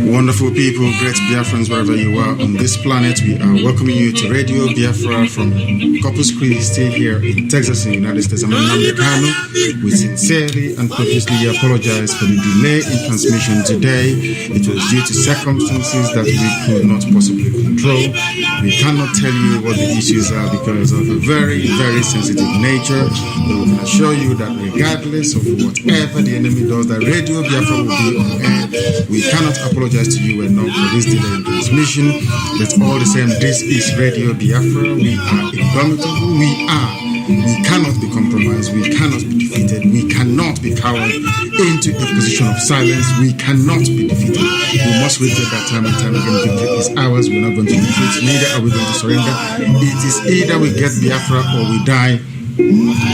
Wonderful people, great Biafrans wherever you are on this planet, we are welcoming you to Radio Biafra from Corpus Christi here in Texas in the United States. I'm Nnamdi Kanu. We sincerely and profusely apologize for the delay in transmission today. It was due to circumstances that we could not possibly control. We cannot tell you what the issues are because of a very, very sensitive nature. But we can assure you that regardless of whatever the enemy does, that Radio Biafra will be on air. We cannot apologize to you enough for this delay in transmission. But all the same, this is Radio Biafra. We are indomitable. We cannot be compromised. We cannot be defeated. We cannot be cowered into a position of silence. We cannot be defeated. We must repeat that time and time again. Victory is ours. We're not going to retreat. Neither are we going to surrender. It is either we get Biafra or we die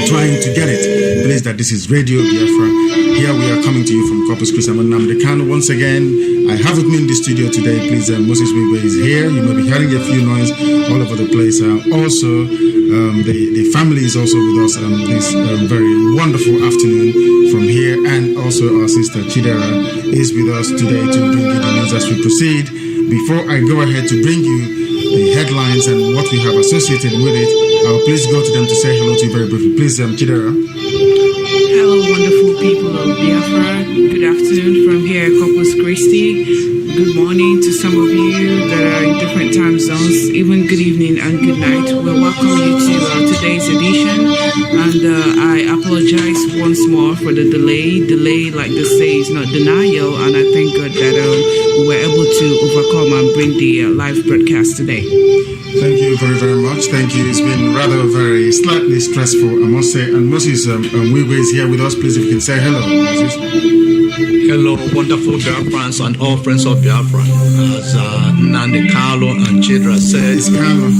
trying to get it. Please, that this is Radio Biafra. Here we are coming to you from Corpus Christi. I'm Nnamdi Kanu. Once again, I have with me in the studio today. Please, Moses Wigwe is here. You may be hearing a few noise all over the place. Also, the family is also with us this very wonderful afternoon from here, and also our sister Chidera is with us today to bring you the news as we proceed. Before I go ahead to bring you the headlines and what we have associated with it, I'll please go to them to say hello to you very briefly. Please, Chidera. Hello, wonderful people of Biafra. Good afternoon from here at Corpus Christi. Good morning to some of you that are in different time zones. Even good evening and good night. We welcome you to today's edition. And I apologize once more for the delay. Delay, like they say, is not denial. And I thank God that we were able to overcome and bring the live broadcast today. Thank you very, very much. Thank you. It's been rather very slightly stressful, I must say. And Moses Wigwe is here with us. Please, if you can say hello, Moses. Hello, wonderful Biafrans and all friends of Biafra. As Nnamdi Kanu and Chidra said. It's Kanu.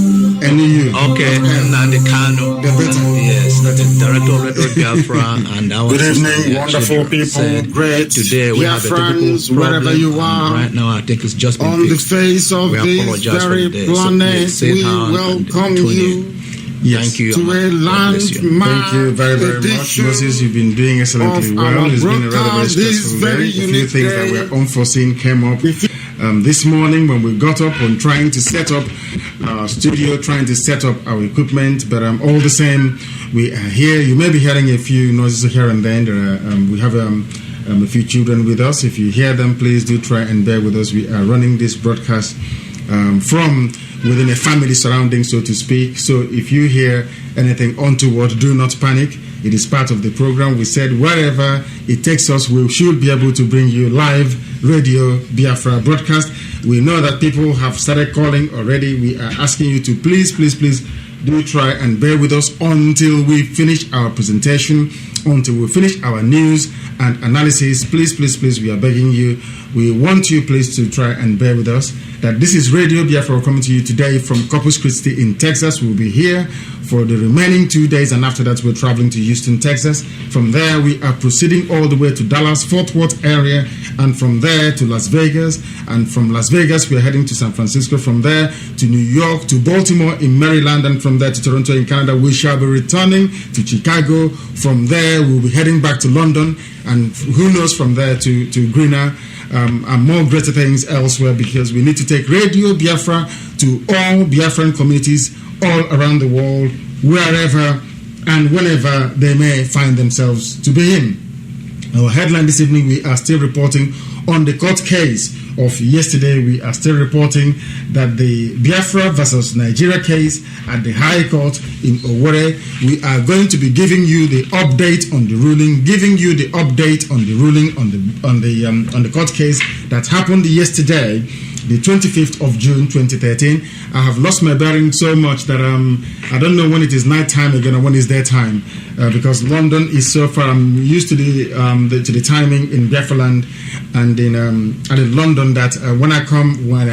Okay, Nnamdi Kanu. Yes, the director of Radio Biafra. And our good evening, wonderful people. Said, great today we have a difficult problem. Wherever you are. Right now, I think it's just been on fixed. The face of this very planet, so we welcome you. Yes. Thank you. To a landmark. Thank you very, very much, Moses. You've been doing excellently well. It's been a rather very stressful day. A few things that were unforeseen came up this morning when we got up on trying to set up our studio, trying to set up our equipment. But all the same, we are here. You may be hearing a few noises here and then. We have a few children with us. If you hear them, please do try and bear with us. We are running this broadcast from within a family surrounding, so to speak. So if you hear anything untoward, do not panic. It is part of the program. We said wherever it takes us, we should be able to bring you live Radio Biafra broadcast. We know that people have started calling already. We are asking you to please do try and bear with us until we finish our presentation, until we finish our news and analysis. Please, we are begging you. We want you, please, to try and bear with us. That this is Radio Biafra coming to you today from Corpus Christi in Texas. We'll be here for the remaining 2 days, and after that, we're traveling to Houston, Texas. From there, we are proceeding all the way to Dallas, Fort Worth area, and from there to Las Vegas. And from Las Vegas, we're heading to San Francisco. From there to New York, to Baltimore in Maryland, and from there to Toronto in Canada. We shall be returning to Chicago. From there, we'll be heading back to London, and who knows from there to greener and more greater things elsewhere, because we need to take Radio Biafra to all Biafran communities all around the world, wherever and whenever they may find themselves to be in. Our headline this evening, we are still reporting on the court case of yesterday. We are still reporting that the Biafra versus Nigeria case at the High Court in Owerri. We are going to be giving you the update on the ruling, giving you the update on the ruling on the court case that happened yesterday, the 25th of June 2013. I have lost my bearing so much that I don't know when it is night time again or when it's daytime, because London is so far. I'm used to the timing in Biafra land and in London that when I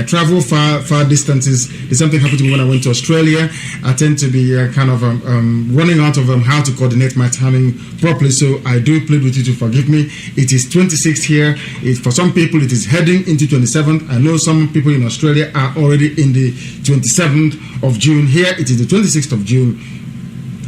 travel far distances, there's something happened to me when I went to Australia. I tend to be kind of running out of how to coordinate my timing properly. So I do plead with you to forgive me. It is 26th here. For some people, it is heading into 27th. I know some people in Australia are already in the 27th of June. Here it is the 26th of June.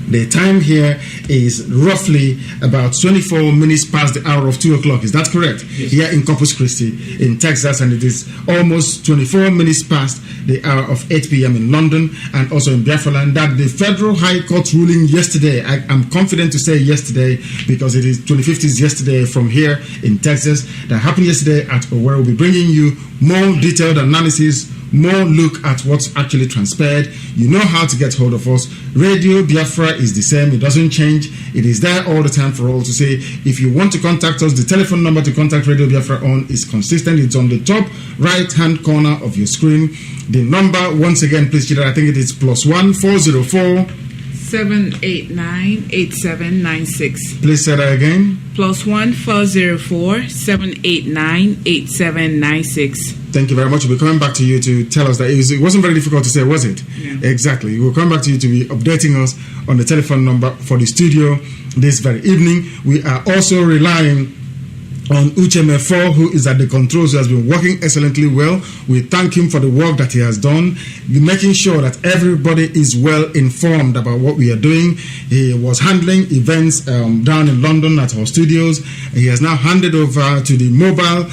The time here is roughly about 24 minutes past the hour of 2 o'clock. Is that correct? Yes. Here in Corpus Christi in Texas, and it is almost 24 minutes past the hour of 8 p.m. in London and also in Biafra land. That the Federal High Court ruling yesterday, I'm confident to say yesterday because it is 25th is yesterday from here in Texas, that happened yesterday at Owerri. We'll be bringing you more detailed analysis, more look at what's actually transpired. You know how to get hold of us. Radio Biafra is the same. It doesn't change. It is there all the time for all to say. If you want to contact us, the telephone number to contact Radio Biafra on is consistent. It's on the top right-hand corner of your screen. The number, once again, please, Chidera, I think it is +1 404 789-8796. Please say that again. +1 404 789-8796. Thank you very much. We'll be coming back to you to tell us that it wasn't very difficult to say, was it? Yeah. Exactly. We'll come back to you to be updating us on the telephone number for the studio this very evening. We are also relying on Ucheme4, who is at the controls, who has been working excellently well. We thank him for the work that he has done, making sure that everybody is well informed about what we are doing. He was handling events down in London at our studios. He has now handed over to the mobile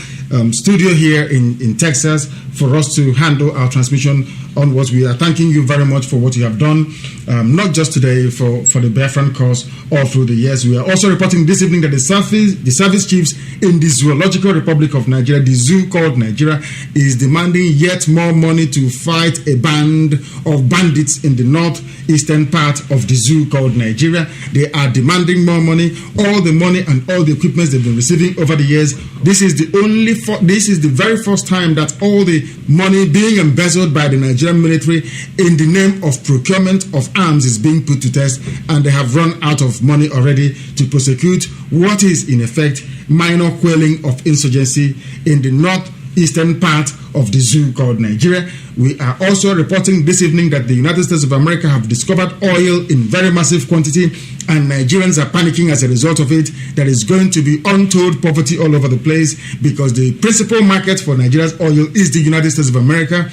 studio here in Texas for us to handle our transmission onwards. We are thanking you very much for what you have done, not just today, for the Biafran cause all through the years. We are also reporting this evening that the service chiefs in the Zoological Republic of Nigeria, the zoo called Nigeria, is demanding yet more money to fight a band of bandits in the northeastern part of the zoo called Nigeria. They are demanding more money, all the money and all the equipment they've been receiving over the years. This is the very first time that all the money being embezzled by the Nigerian military in the name of procurement of arms is being put to test, and they have run out of money already to prosecute what is in effect minor quelling of insurgency in the northeastern part of the zoo called Nigeria. We are also reporting this evening that the United States of America have discovered oil in very massive quantity, and Nigerians are panicking as a result of it. There is going to be untold poverty all over the place because the principal market for Nigeria's oil is the United States of America.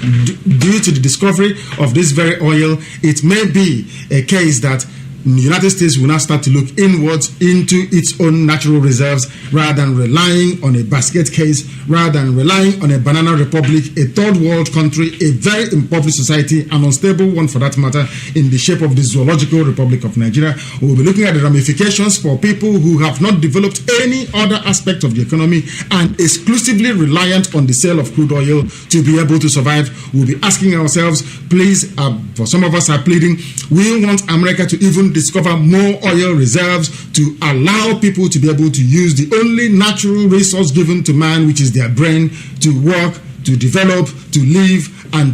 Due to the discovery of this very oil, it may be a case that the United States will now start to look inwards into its own natural reserves rather than relying on a basket case, rather than relying on a banana republic, a third world country, a very impoverished society, an unstable one for that matter, in the shape of the Zoological Republic of Nigeria. We will be looking at the ramifications for people who have not developed any other aspect of the economy and exclusively reliant on the sale of crude oil to be able to survive. We'll be asking ourselves, please, for some of us are pleading, we want America to even discover more oil reserves to allow people to be able to use the only natural resource given to man, which is their brain, to work, to develop, to live, and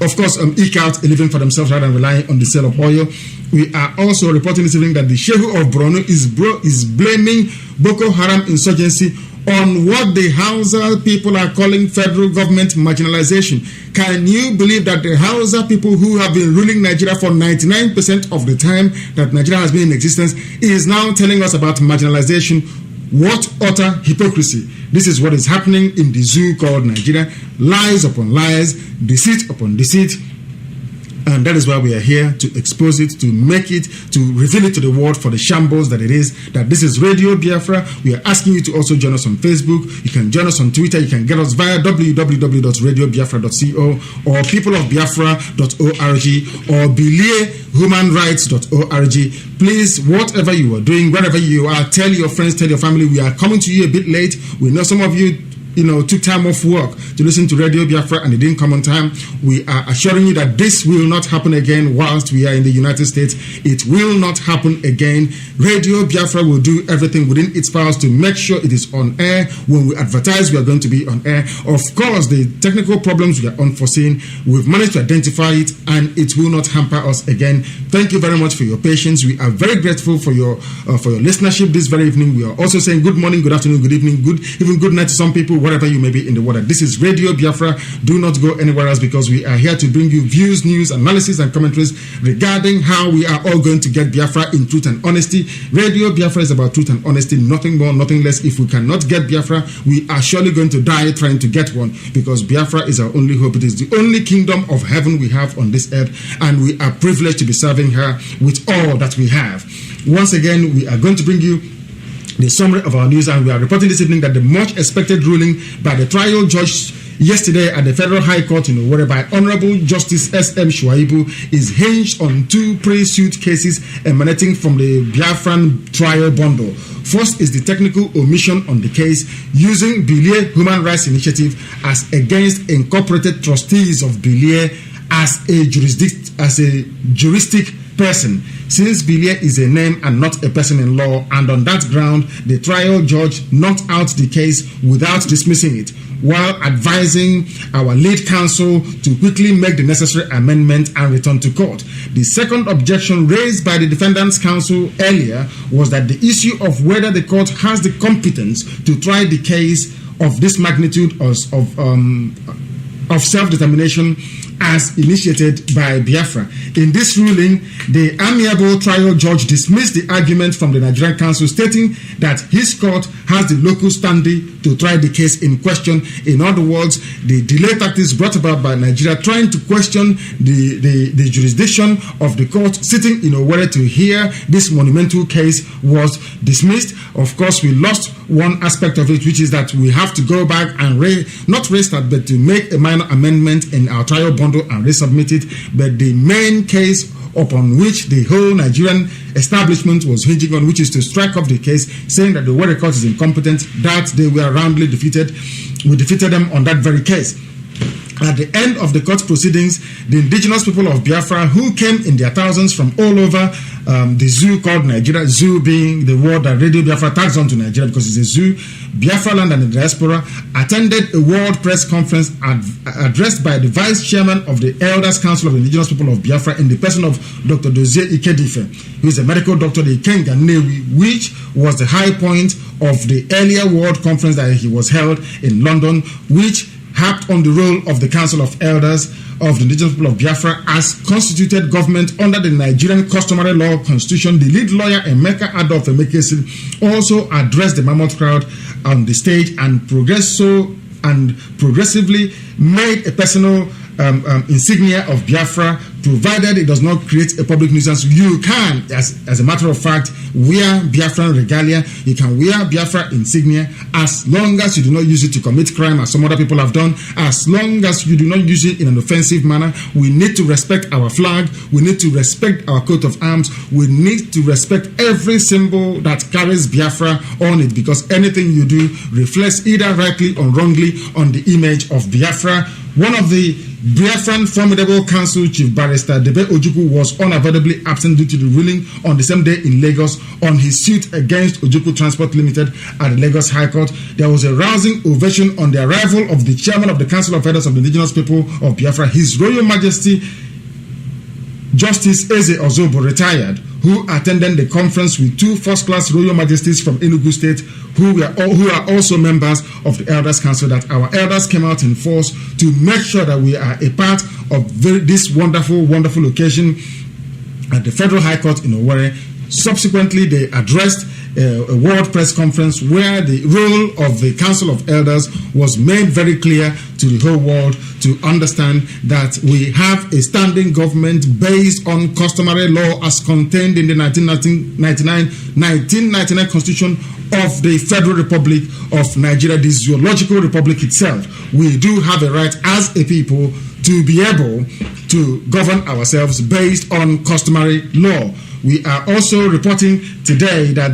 of course eke out a living for themselves rather than relying on the sale of oil. We are also reporting this evening that the Shehu of Borno is blaming Boko Haram insurgency on what the Hausa people are calling federal government marginalization. Can you believe that the Hausa people who have been ruling Nigeria for 99% of the time that Nigeria has been in existence is now telling us about marginalization? What utter hypocrisy. This is what is happening in the zoo called Nigeria. Lies upon lies, deceit upon deceit. And that is why we are here, to expose it, to make it, to reveal it to the world for the shambles that it is, that this is Radio Biafra. We are asking you to also join us on Facebook. You can join us on Twitter. You can get us via www.radiobiafra.co or peopleofbiafra.org or biliehumanrights.org. Please, whatever you are doing, wherever you are, tell your friends, tell your family. We are coming to you a bit late. We know some of you took time off work to listen to Radio Biafra and it didn't come on time. We are assuring you that this will not happen again whilst we are in the United States. It will not happen again. Radio Biafra will do everything within its powers to make sure it is on air. When we advertise, we are going to be on air. Of course, the technical problems we are unforeseen. We've managed to identify it and it will not hamper us again. Thank you very much for your patience. We are very grateful for your listenership this very evening. We are also saying good morning, good afternoon, good evening, even good night to some people, wherever you may be in the world. This is Radio Biafra. Do not go anywhere else because we are here to bring you views, news, analysis, and commentaries regarding how we are all going to get Biafra in truth and honesty. Radio Biafra is about truth and honesty, nothing more, nothing less. If we cannot get Biafra, we are surely going to die trying to get one, because Biafra is our only hope. It is the only kingdom of heaven we have on this earth, and we are privileged to be serving her with all that we have. Once again, we are going to bring you the summary of our news, and we are reporting this evening that the much expected ruling by the trial judge yesterday at the Federal High Court in Owerri by Honorable Justice S.M. Shuaibu is hinged on two pre-suit cases emanating from the Biafran trial bundle. First is the technical omission on the case using Bilie Human Rights Initiative as against incorporated trustees of Bilie as a juristic person, since Bilie is a name and not a person in law, and on that ground, the trial judge knocked out the case without dismissing it, while advising our lead counsel to quickly make the necessary amendment and return to court. The second objection raised by the defendant's counsel earlier was that the issue of whether the court has the competence to try the case of this magnitude of self-determination as initiated by Biafra. In this ruling, the amiable trial judge dismissed the argument from the Nigerian counsel, stating that his court has the local standing to try the case in question. In other words, the delay tactics brought about by Nigeria trying to question the jurisdiction of the court sitting in Owerri to hear this monumental case was dismissed. Of course, we lost one aspect of it, which is that we have to go back and not restart, but to make a minor amendment in our trial bundle and resubmit it. But the main case upon which the whole Nigerian establishment was hinging on, which is to strike off the case, saying that the Owerri court is incompetent, that they were roundly defeated. We defeated them on that very case. At the end of the court proceedings, the indigenous people of Biafra, who came in their thousands from all over the zoo called Nigeria, zoo being the word that Radio Biafra tags on to Nigeria because it's a zoo, Biafra land and the diaspora, attended a world press conference addressed by the vice chairman of the Elders Council of the Indigenous People of Biafra in the person of Dr. Dozie Ikedife, who is a medical doctor, the Ikenga Nnewi, which was the high point of the earlier world conference that he was held in London, which harped on the role of the Council of Elders of the Indigenous People of Biafra as constituted government under the Nigerian customary law constitution. The lead lawyer, Emeka Adolf Emekesi, also addressed the mammoth crowd on the stage and progressively made a personal insignia of Biafra provided it does not create a public nuisance. You can, as a matter of fact, wear Biafran regalia, you can wear Biafra insignia, as long as you do not use it to commit crime as some other people have done, as long as you do not use it in an offensive manner. We need to respect our flag, we need to respect our coat of arms, we need to respect every symbol that carries Biafra on it, because anything you do reflects either rightly or wrongly on the image of Biafra. One of the Biafran Formidable Council Chief Barrister Debe Ojukwu was unavoidably absent due to the ruling on the same day in Lagos on his suit against Ojukwu Transport Limited at the Lagos High Court. There was a rousing ovation on the arrival of the chairman of the Council of Elders of the Indigenous People of Biafra, His Royal Majesty Justice Eze Ozobo, retired, who attended the conference with two first-class Royal Majesties from Enugu State, who are also members of the Elders Council, that our elders came out in force to make sure that we are a part of this wonderful, wonderful occasion at the Federal High Court in Owerri. Subsequently, they addressed a world press conference where the role of the Council of Elders was made very clear to the whole world to understand that we have a standing government based on customary law as contained in the 1999 Constitution of the Federal Republic of Nigeria, the zoological republic itself. We do have a right as a people to be able to govern ourselves based on customary law. We are also reporting today that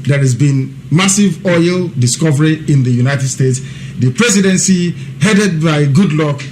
there has been massive oil discovery in the United States. The presidency, headed by Goodluck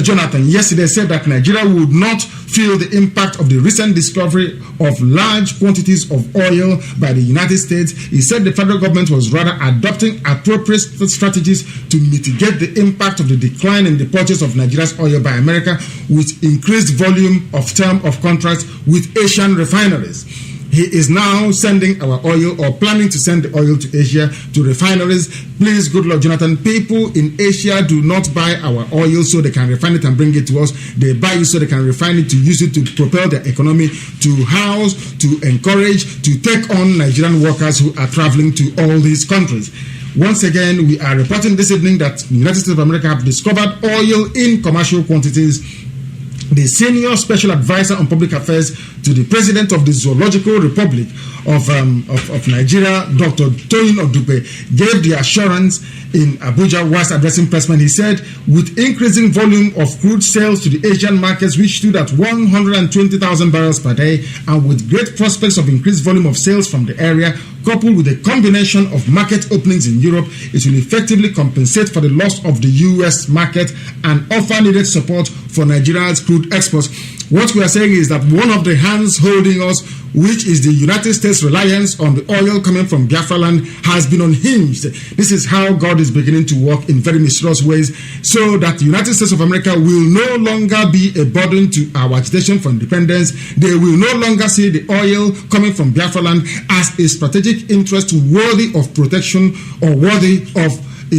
Jonathan, yesterday said that Nigeria would not feel the impact of the recent discovery of large quantities of oil by the United States. He said the federal government was rather adopting appropriate strategies to mitigate the impact of the decline in the purchase of Nigeria's oil by America, with increased volume of term of contracts with Asian refineries. He is now sending our oil, or planning to send the oil to Asia, to refineries. Please, good Lord Jonathan, people in Asia do not buy our oil so they can refine it and bring it to us. They buy it so they can refine it to use it to propel their economy, to house, to encourage, to take on Nigerian workers who are traveling to all these countries. Once again, we are reporting this evening that the United States of America have discovered oil in commercial quantities. The senior special advisor on public affairs to the president of the Zoological Republic of Nigeria, Dr. Toyin Odupe, gave the assurance in Abuja whilst addressing pressmen. He said, with increasing volume of crude sales to the Asian markets, which stood at 120,000 barrels per day, and with great prospects of increased volume of sales from the area, coupled with a combination of market openings in Europe, it will effectively compensate for the loss of the U.S. market and offer needed support for Nigeria's crude exports. What we are saying is that one of the hands holding us, which is the United States reliance on the oil coming from Biafra land, has been unhinged. This is how God is beginning to work in very mysterious ways, so that the United States of America will no longer be a burden to our agitation for independence. They will no longer see the oil coming from Biafra land as a strategic interest worthy of protection or worthy of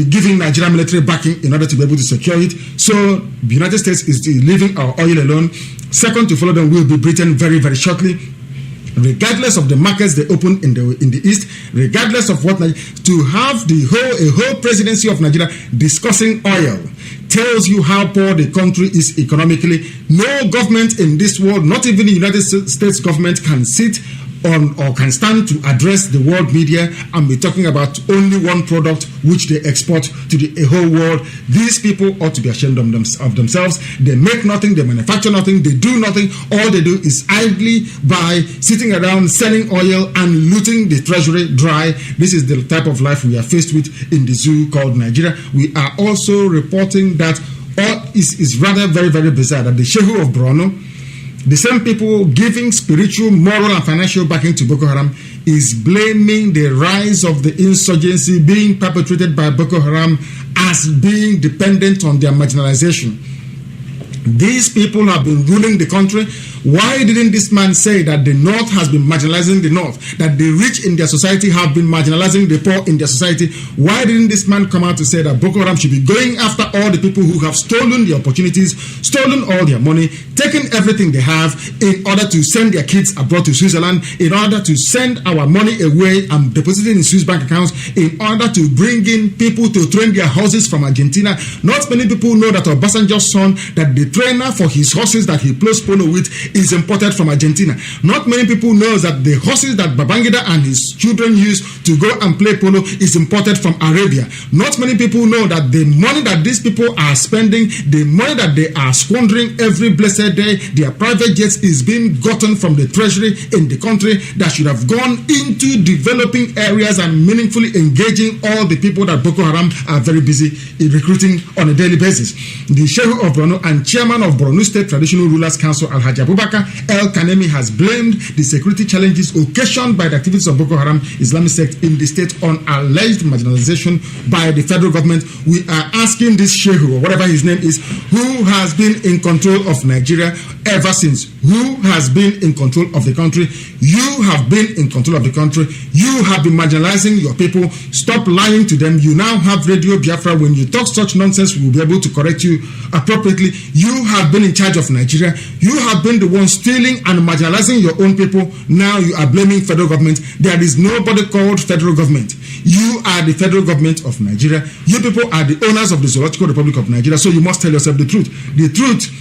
giving Nigerian military backing in order to be able to secure it. So the United States is leaving our oil alone. Second to follow them will be Britain very, very shortly. Regardless of the markets they open in the East, regardless of what, to have a whole presidency of Nigeria discussing oil tells you how poor the country is economically. No government in this world, not even the United States government, can sit on or can stand to address the world media and be talking about only one product which they export to the whole world. These people ought to be ashamed of themselves. They make nothing, they manufacture nothing, they do nothing. All they do is idly by sitting around selling oil and looting the treasury dry. This is the type of life we are faced with in the zoo called Nigeria. We are also reporting that is rather very, very bizarre that the Shehu of Borno, the same people giving spiritual, moral, and financial backing to Boko Haram, is blaming the rise of the insurgency being perpetrated by Boko Haram as being dependent on their marginalization. These people have been ruling the country. Why didn't this man say that the North has been marginalizing the North, that the rich in their society have been marginalizing the poor in their society? Why didn't this man come out to say that Boko Haram should be going after all the people who have stolen the opportunities, stolen all their money, taken everything they have in order to send their kids abroad to Switzerland, in order to send our money away and deposit it in Swiss bank accounts, in order to bring in people to train their horses from Argentina? Not many people know that Obasanjo's son, that the trainer for his horses that he plays polo with is imported from Argentina. Not many people know that the horses that Babangida and his children use to go and play polo is imported from Arabia. Not many people know that the money that these people are spending, the money that they are squandering every blessed day, their private jets is being gotten from the treasury in the country that should have gone into developing areas and meaningfully engaging all the people that Boko Haram are very busy in recruiting on a daily basis. The Sheikh of Borno and chairman of Borno State Traditional Rulers Council, Alhaji Abubakar El Kanemi, has blamed the security challenges occasioned by the activities of Boko Haram Islamic sect in the state on alleged marginalization by the federal government. We are asking this Sheikh, or whatever his name is, who has been in control of Nigeria ever since? Who has been in control of the country? You have been in control of the country. You have been marginalizing your people. Stop lying to them. You now have Radio Biafra. When you talk such nonsense, we will be able to correct you appropriately. You have been in charge of Nigeria. You have been the one stealing and marginalizing your own people. Now you are blaming federal government. There is nobody called federal government. You are the federal government of Nigeria. You people are the owners of the Zoological Republic of Nigeria. So you must tell yourself the truth. The truth,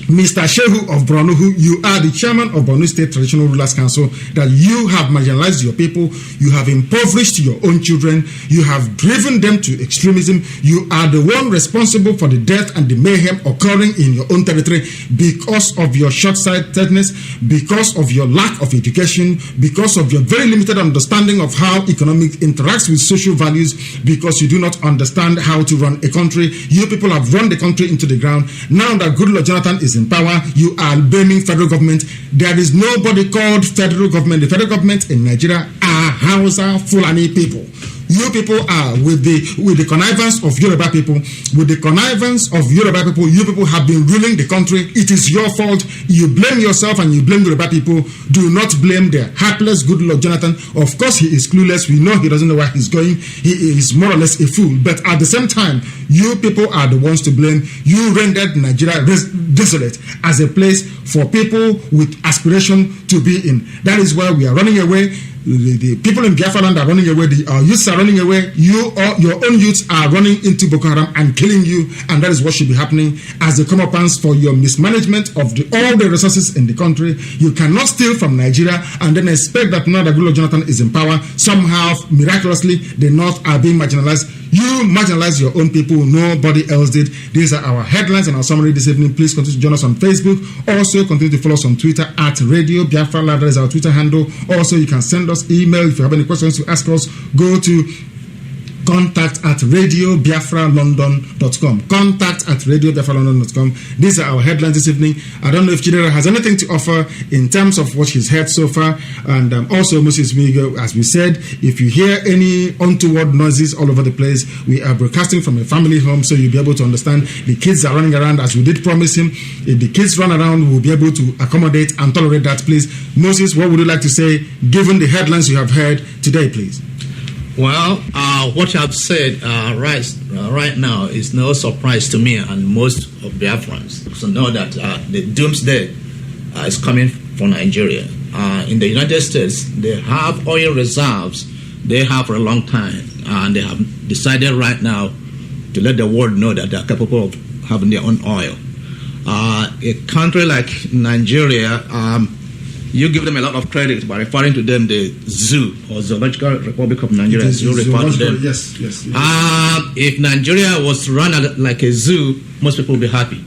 Mr. Shehu of Borno, who you are the chairman of Borno State Traditional Rulers Council, that you have marginalized your people, you have impoverished your own children, you have driven them to extremism, you are the one responsible for the death and the mayhem occurring in your own territory because of your short-sightedness, because of your lack of education, because of your very limited understanding of how economic interacts with social values, because you do not understand how to run a country. You people have run the country into the ground. Now that Goodluck Jonathan is in power, you are blaming federal government. There is nobody called federal government. The federal government in Nigeria are Hausa Fulani people. You people are with the connivance of Yoruba people. With the connivance of Yoruba people, you people have been ruling the country. It is your fault. You blame yourself and you blame Yoruba people. Do not blame the hapless Goodluck Jonathan. Of course, he is clueless. We know he doesn't know where he's going. He is more or less a fool. But at the same time, you people are the ones to blame. You rendered Nigeria desolate as a place for people with aspiration to be in. That is why we are running away. The people in Biafra land are running away. Our youths are running away. Your own youths are running into Boko Haram and killing you, and that is what should be happening as the comeuppance for your mismanagement of all the resources in the country. You cannot steal from Nigeria and then expect that now that Goodluck Jonathan is in power, somehow miraculously the North are being marginalized. You marginalize your own people. Nobody else did. These are our headlines and our summary this evening. Please continue to join us on Facebook. Also, continue to follow us on Twitter at Radio Biafra Live. That is our Twitter handle. Also, you can send us email if you have any questions to ask us. Go to contact@radiobiafralondon.com. contact@radiobiafralondon.com. These are our headlines this evening. I don't know if Chidera has anything to offer in terms of what he's heard so far. And also, Moses Migo, as we said, if you hear any untoward noises all over the place, we are broadcasting from a family home, so you'll be able to understand. The kids are running around as we did promise him. If the kids run around, we'll be able to accommodate and tolerate that, please. Moses, what would you like to say, given the headlines you have heard today, please? Well, what you have said right now is no surprise to me and most of Biafrans. So know that the doomsday is coming for Nigeria. In the United States, they have oil reserves they have for a long time, and they have decided right now to let the world know that they are capable of having their own oil. A country like Nigeria, you give them a lot of credit by referring to them the zoo or Zoological Republic of Nigeria. You refer to them. Yes. If Nigeria was run like a zoo, most people would be happy,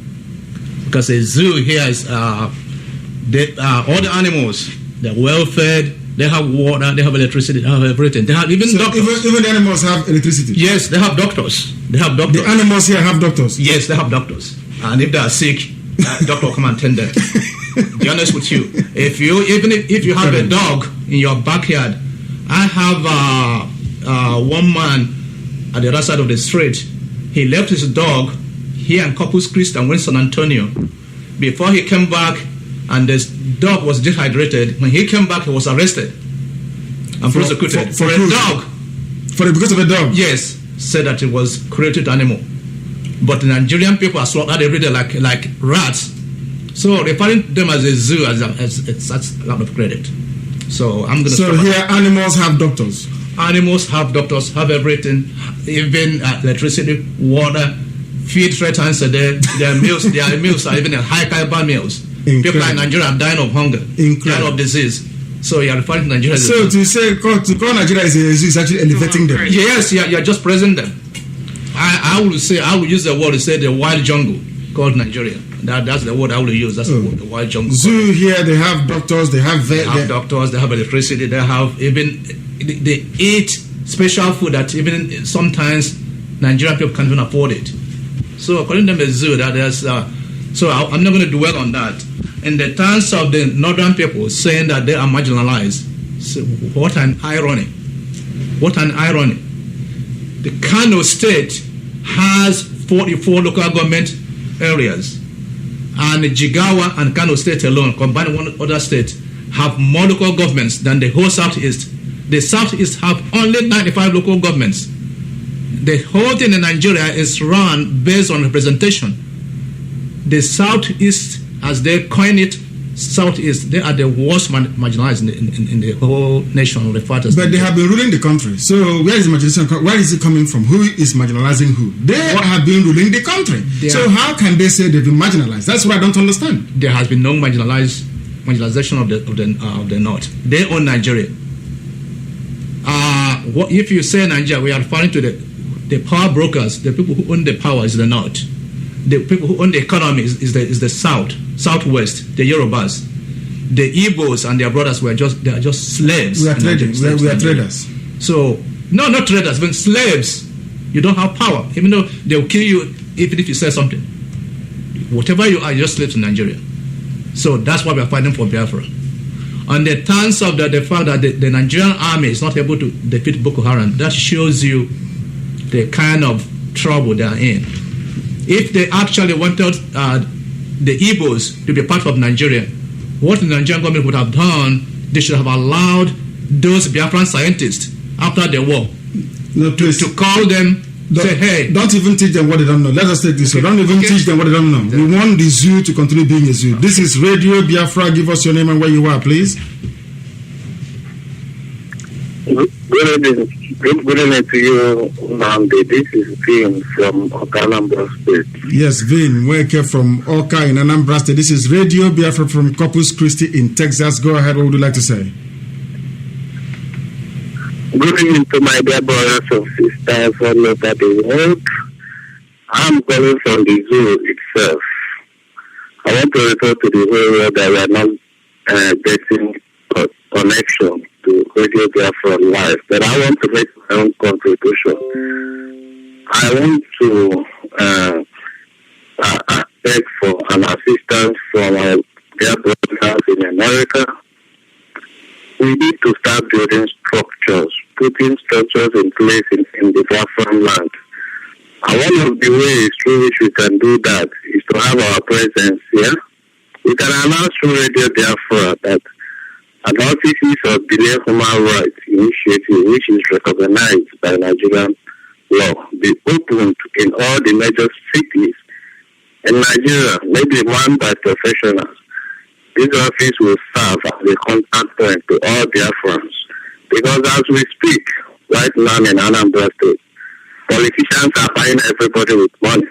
because a zoo here is all the animals. They're well fed. They have water. They have electricity. They have everything. They have even doctors. Even the animals have electricity. Yes, they have doctors. The animals here have doctors. Yes, they have doctors. And if they are sick, doctor will come and tend them. Be honest with you, if you have a dog in your backyard, I have one man at the other side of the street. He left his dog here in Corpus Christi and went to San Antonio. Before he came back, and this dog was dehydrated. When he came back, he was arrested and prosecuted for a dog. Because of a dog? Yes, said that it was created animal. But the Nigerian people are slaughtered every day like rats. So referring to them as a zoo, it's such a lot of credit. So I'm going to. So here, animals have doctors. Animals have doctors, have everything, even electricity, water, feed threatens there. Their meals are even high caliber meals. People in Nigeria are dying of hunger, dying of disease. So you are referring to Nigeria. So to call Nigeria as a zoo is actually elevating them. Yes, you are just praising them. I will use the word to say the wild jungle called Nigeria. That's the word I will use. That's the word, the wild jungle. Zoo here, they have doctors, they have doctors, they have electricity, they have even they eat special food that even sometimes Nigerian people can't even afford it. So according to the zoo, that there's so I'm not going to dwell on that. In the terms of the northern people saying that they are marginalized, so what an irony! What an irony! The Kanu state has 44 local government areas, and Jigawa and Kanu state alone, combined with one other state, have more local governments than the whole Southeast. The Southeast have only 95 local governments. The whole thing in Nigeria is run based on representation. The Southeast, as they coin it, Southeast, they are the worst marginalized in the whole nation. But they have been ruling the country. So where is marginalization? Where is it coming from? Who is marginalizing who? They have been ruling the country. So how can they say they've been marginalized? That's what I don't understand. There has been no marginalization of the North. They own Nigeria. If you say Nigeria, we are referring to the power brokers. The people who own the power is the North. The people who own the economy is the South, Southwest, the Yorubas. The Igbos and their brothers they are just slaves. We are traders. So, no, not traders, but slaves. You don't have power. Even though they'll kill you even if you say something. Whatever you are, you're just slave to Nigeria. So that's why we are fighting for Biafra. On the terms of the fact that the Nigerian army is not able to defeat Boko Haram, that shows you the kind of trouble they are in. If they actually wanted the Igbos to be part of Nigeria, what the Nigerian government would have done, they should have allowed those Biafran scientists after the war to call them, say, hey. Don't even teach them what they don't know. Let us take this way. Don't even teach them what they don't know. We want the zoo to continue being a zoo. This is Radio Biafra. Give us your name and where you are, please. Good evening to you, Nnamdi. This is Vin from Anambra State. Yes, Vin, welcome from Oka in Anambra State. This is Radio Biafra from Corpus Christi in Texas. Go ahead, what would you like to say? Good evening to my dear brothers and sisters all over the world. I'm calling from the zoo itself. I want to refer to the whole world that we are not getting a connection to Radio Biafra Live, but I want to make my own contribution. I want to beg for an assistance from our dear brothers in America. We need to start building structures, putting structures in place in the Biafran land. And one of the ways through which we can do that is to have our presence here. We can announce through Radio Biafra that an Office of Benin Human Rights Initiative, which is recognized by Nigerian law, be opened in all the major cities in Nigeria, maybe manned by professionals. This office will serve as a contact point to all Biafrans. Because as we speak, right now in Anambra State, politicians are buying everybody with money.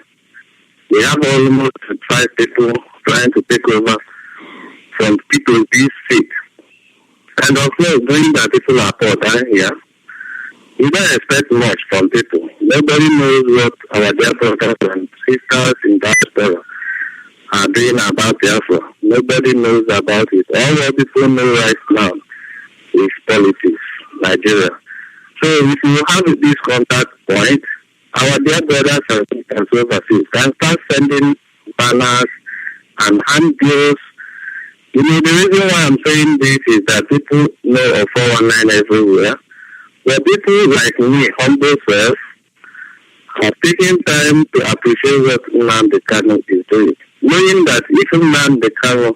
We have almost 5 people trying to take over from people this seat. And of course, knowing that people are poor down here, you don't expect much from people. Nobody knows what our dear brothers and sisters in diaspora are doing about Biafra. Nobody knows about it. All what people know right now is politics, Nigeria. So if you have this contact point, our dear brothers and sisters overseas can start sending banners and handbills. You know, the reason why I'm saying this is that people know of 419 everywhere. But people like me, humble self, have taken time to appreciate what Nnamdi Kanu is doing. Knowing that if Nnamdi Kanu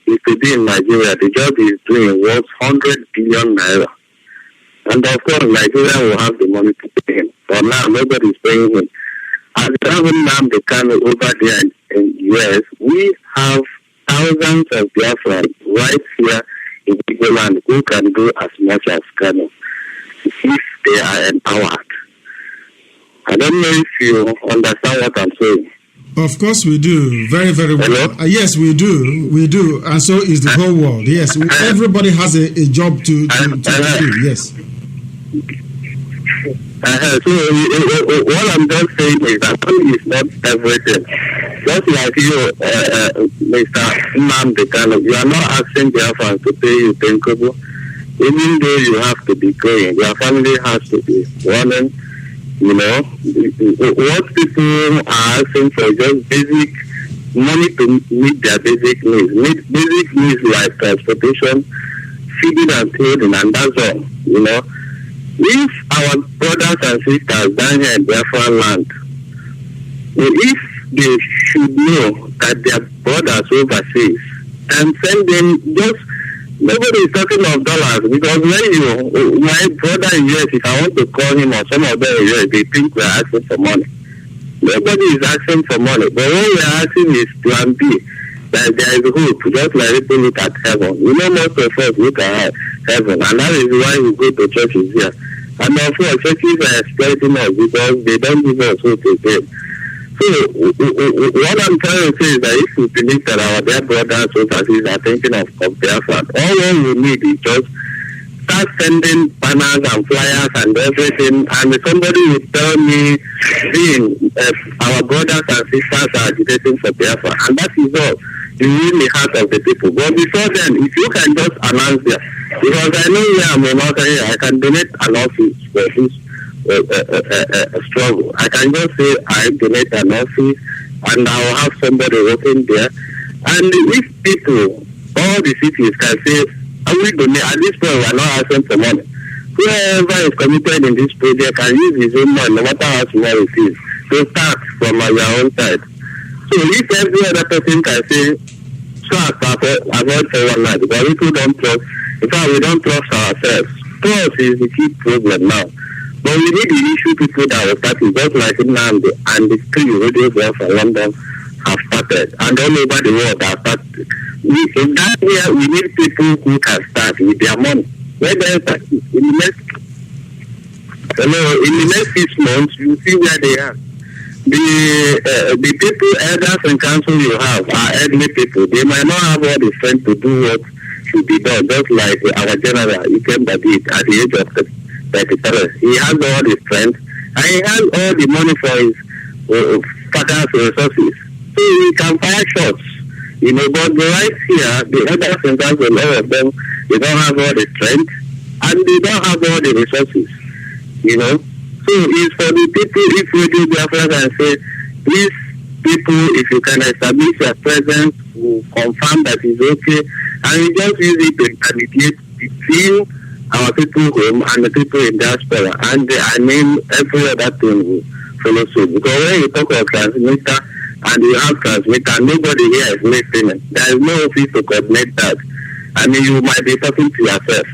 is to be in Nigeria, the job he is doing worth 100 billion naira. And of course, Nigeria will have the money to pay him. For now, nobody is paying him. As we have Nnamdi Kanu over there in the US, we have thousands of Biafrans right here in the land who can do as much as Kanu if they are empowered. I don't know if you understand what I'm saying. Of course we do. Very, very well. Hello? Yes, we do. We do. And so is the whole world. Yes. Everybody has a job to do. Yes. So what I'm just saying is that money is not everything. Just like you, Mr. Nnamdi Kanu, you are not asking Biafrans to pay you thinkable. Even though you have to be going, your family has to be running. You know, what people are asking for just basic money to meet their basic needs. Basic needs like transportation, feeding and clothing, and that's all. You know, if our brothers and sisters down here in Biafra land, if they should know that their brothers overseas, and send them just. Nobody is talking of dollars because when my brother in US, if I want to call him or some of them in US, they think we're asking for money. Nobody is asking for money. But what we're asking is plan B, that there is hope, just like people look at heaven. You know, most of us look at heaven, and that is why we go to churches here. And of course, churches are exploiting us because they don't give us hope again. So, what I'm trying to say is that if we believe that our dear brothers overseas are thinking of Biafra, all we need is just start sending banners and flyers and everything, and somebody will tell me, our brothers and sisters are agitating for Biafra, and that is all. You win the heart of the people. But before then, if you can just announce there, because I know where I'm about here, I can donate an office for this struggle. I can just say I donate an office and I'll have somebody working there. And if people, all the cities can say, I will donate, at this point we are not asking for money. Whoever is committed in this project can use his own money, no matter how small it is, to start from your own side. So if every other person can say, so as to avoid for 1 night, because people don't trust, in fact we don't trust ourselves. Trust is the key problem now. But we need to issue people that are starting, just like Nnamdi and the 3 radio girls from London have started, and all over the world have started. In that year, we need people who can start with their money. When they start in the next 6 months, you see where they are. The people, elders and council you have are elderly people. They might not have all the strength to do what should be done, just like our general, he came at the age of 37. He has all the strength and he has all the money for his father's resources. So he can fire shots, you know, but right here, the elders and council, all of them, they don't have all the strength and they don't have all the resources, you know. So it's for the people, if we do Biafra and say, these people, if you can establish your presence, will confirm that it's okay, and we just use it to intermediate between our people home and the people in diaspora, and I mean every other thing will follow suit. Because when you talk of transmitter and you have transmitter, nobody here is listening. There is no office to coordinate that. I mean, you might be talking to yourself.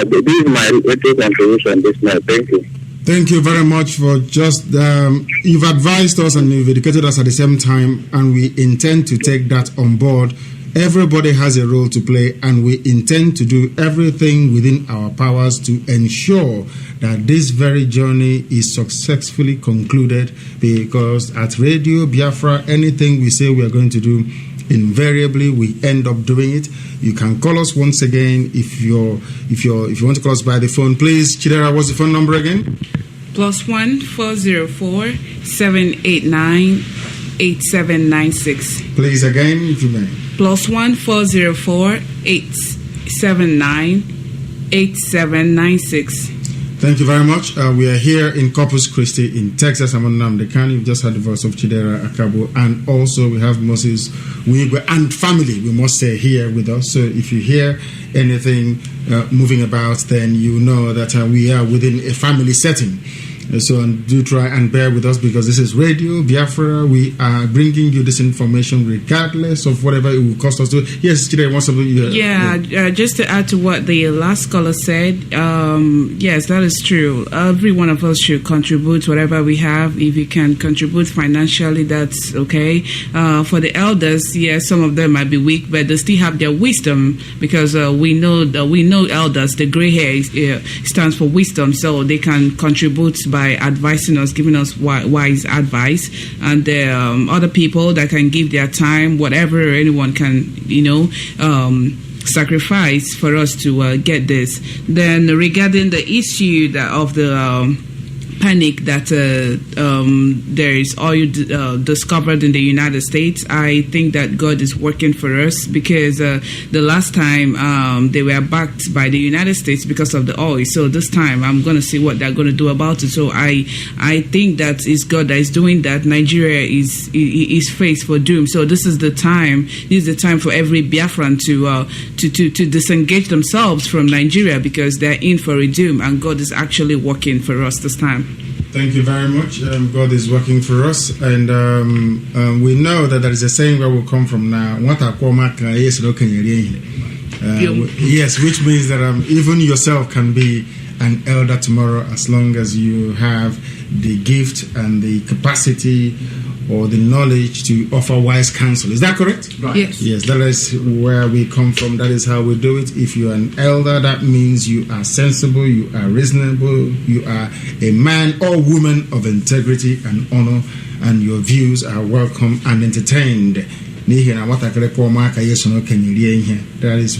This is my little contribution this night. Thank you. Thank you very much for just, you've advised us and you've educated us at the same time, and we intend to take that on board. Everybody has a role to play, and we intend to do everything within our powers to ensure that this very journey is successfully concluded, because at Radio Biafra, anything we say we are going to do, invariably we end up doing it. You can call us once again if you want to call us by the phone. Please, Chidera, what's the phone number again? +1 404 789 8796. Please again, if you may. +1 404 879 8796. Thank you very much. We are here in Corpus Christi in Texas. I'm Nnamdi Kanu. You've just heard the voice of Chidera Akabo, and also we have Moses Wigwe and family, we must say, here with us. So if you hear anything moving about, then you know that we are within a family setting. So do try and bear with us, because this is Radio Biafra. We are bringing you this information regardless of whatever it will cost us to. Yes, Chidera, what's something? Just to add to what the last caller said, yes, that is true. Every one of us should contribute whatever we have. If you can contribute financially, that's okay. For the elders, yes, some of them might be weak, but they still have their wisdom, because we know elders. The gray hair stands for wisdom, so they can contribute by advising us, giving us wise advice, and other people that can give their time, whatever anyone can, sacrifice for us to get this. Then regarding the issue of the panic that there is oil discovered in the United States, I think that God is working for us, because the last time they were backed by the United States because of the oil. So this time I'm going to see what they're going to do about it. So I think that it's God that is doing that. Nigeria is faced for doom. So this is the time. This is the time for every Biafran to disengage themselves from Nigeria, because they're in for a doom, and God is actually working for us this time. Thank you very much. God is working for us, and we know that there is a saying where we'll come from now. Yes, which means that even yourself can be an elder tomorrow, as long as you have the gift and the capacity or the knowledge to offer wise counsel. Is that correct? Right. Yes. Yes, that is where we come from. That is how we do it. If you are an elder, that means you are sensible, you are reasonable, you are a man or woman of integrity and honor, and your views are welcome and entertained. That is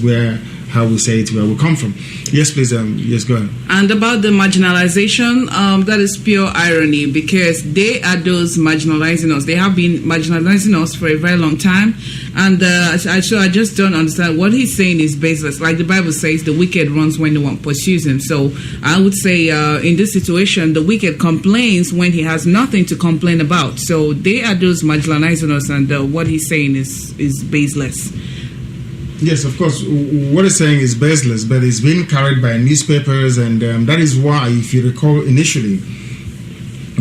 how we say it, where we come from. Yes, please. Yes, go ahead. And about the marginalization, that is pure irony, because they are those marginalizing us. They have been marginalizing us for a very long time, and so I just don't understand. What he's saying is baseless. Like the Bible says, the wicked runs when no one pursues him. So I would say in this situation, the wicked complains when he has nothing to complain about. So they are those marginalizing us, and what he's saying is baseless. Yes, of course. What he's saying is baseless, but it's being carried by newspapers, and that is why, if you recall, initially,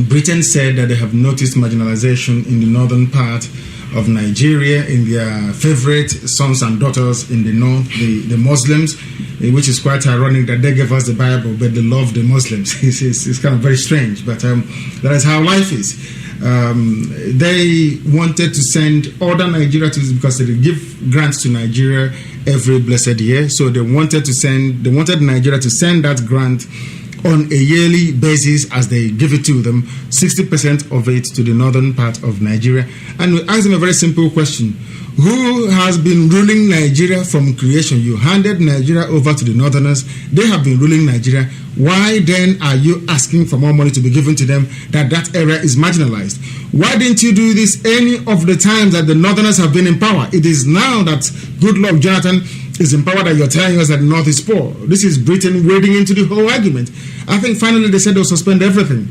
Britain said that they have noticed marginalization in the northern part of Nigeria, in their favorite sons and daughters in the north, the Muslims, which is quite ironic that they gave us the Bible, but they love the Muslims. It's kind of very strange, but that is how life is. They wanted to send other Nigeria because they give grants to Nigeria every blessed year. So they wanted Nigeria to send that grant on a yearly basis as they give it to them, 60% of it to the northern part of Nigeria. And we asked them a very simple question. Who has been ruling Nigeria from creation? You handed Nigeria over to the northerners. They have been ruling Nigeria. Why then are you asking for more money to be given to them, that area is marginalized? Why didn't you do this any of the times that the northerners have been in power? It is now that Goodluck Jonathan is in power that you're telling us that the north is poor. This is Britain wading into the whole argument. I think finally they said they'll suspend everything,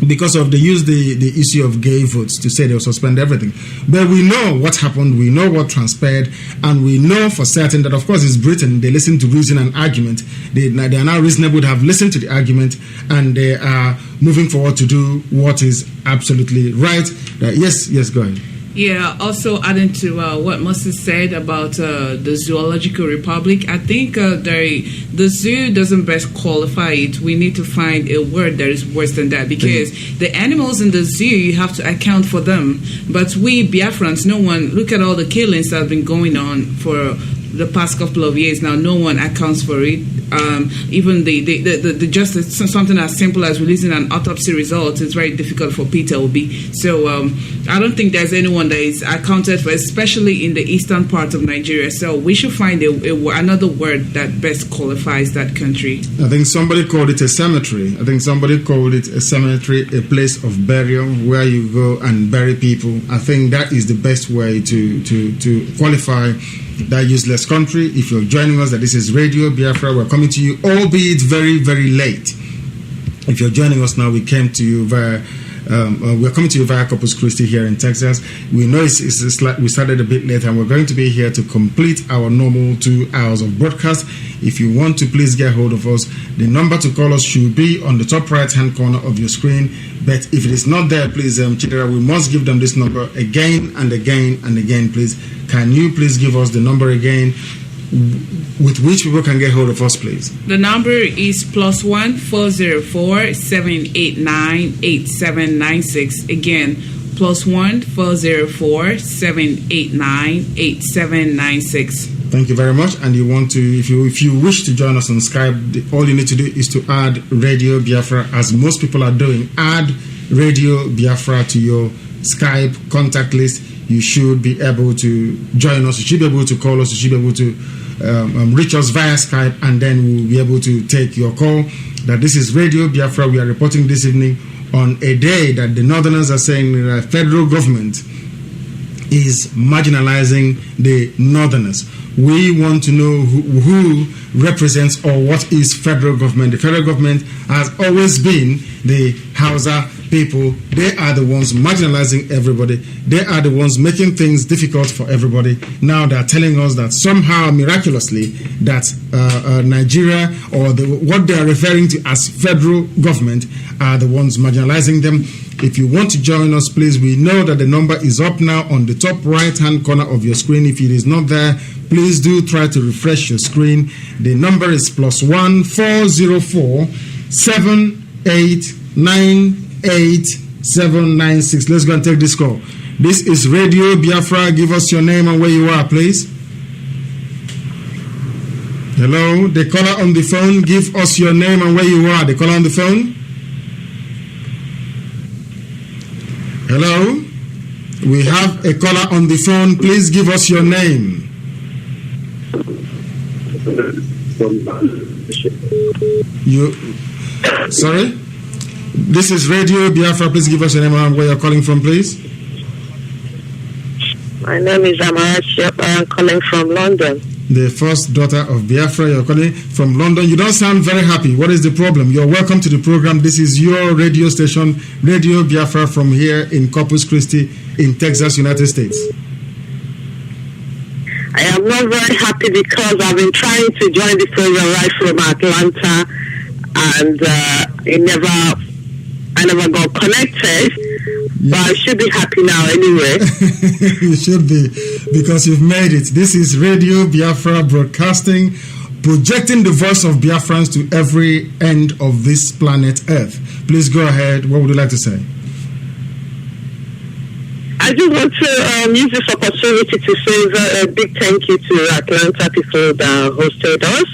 because they used the issue of gay votes to say they'll suspend everything. But we know what happened, we know what transpired, and we know for certain that, of course, it's Britain. They listen to reason and argument. They are now reasonable to have listened to the argument, and they are moving forward to do what is absolutely right. Yes, go ahead. Yeah, also adding to what Moses said about the zoological republic, I think the zoo doesn't best qualify it. We need to find a word that is worse than that, because the animals in the zoo, you have to account for them. But we Biafrans, no one, look at all the killings that have been going on for the past couple of years now. No one accounts for it. Even the just something as simple as releasing an autopsy result is very difficult for Peter Obi. So I don't think there's anyone that is accounted for, especially in the eastern part of Nigeria. So we should find another word that best qualifies that country. I think somebody called it a cemetery. A place of burial where you go and bury people. I think that is the best way to qualify that useless country. If you're joining us, that this is Radio Biafra, we're coming to you, albeit very, very late. If you're joining us now, we came to you via we're coming to you via Corpus Christi here in Texas. We know we started a bit late, and we're going to be here to complete our normal 2 hours of broadcast. If you want to, please get hold of us. The number to call us should be on the top right-hand corner of your screen. But if it is not there, please, Chidera, we must give them this number again and again and again, please. Can you please give us the number again with which people can get hold of us, please? The number is +1 404 789 8796. Again, +1 404 789 8796. Thank you very much. And you want to, if you wish to join us on Skype, all you need to do is to add Radio Biafra, as most people are doing. Add Radio Biafra to your Skype contact list. You should be able to join us. You should be able to call us. You should be able to reach us via Skype, and then we'll be able to take your call. That this is Radio Biafra. We are reporting this evening on a day that the Northerners are saying the federal government is marginalizing the Northerners. We want to know who represents or what is federal government. The federal government has always been the Hausa people. They are the ones marginalizing everybody. They are the ones making things difficult for everybody. Now they are telling us that somehow, miraculously, that Nigeria, or what they are referring to as federal government, are the ones marginalizing them. If you want to join us, please, we know that the number is up now on the top right-hand corner of your screen. If it is not there, please do try to refresh your screen. The number is +1 404 789 796. Let's go and take this call. This is Radio Biafra. Give us your name and where you are, please. Hello, the caller on the phone. Give us your name and where you are. The caller on the phone. Hello, we have a caller on the phone. Please give us your name. Sorry? This is Radio Biafra. Please give us your name and where you're calling from, please. My name is Amarachi. I'm calling from London. The first daughter of Biafra, you're calling from London. You don't sound very happy. What is the problem? You're welcome to the program. This is your radio station, Radio Biafra, from here in Corpus Christi in Texas, United States. I am not very happy because I've been trying to join the program right from Atlanta, and I never got connected. But I should be happy now anyway. You should be, because you've made it. This is Radio Biafra broadcasting, projecting the voice of Biafrans to every end of this planet Earth. Please go ahead. What would you like to say? I just want to use this opportunity to say a big thank you to Atlanta people that hosted us.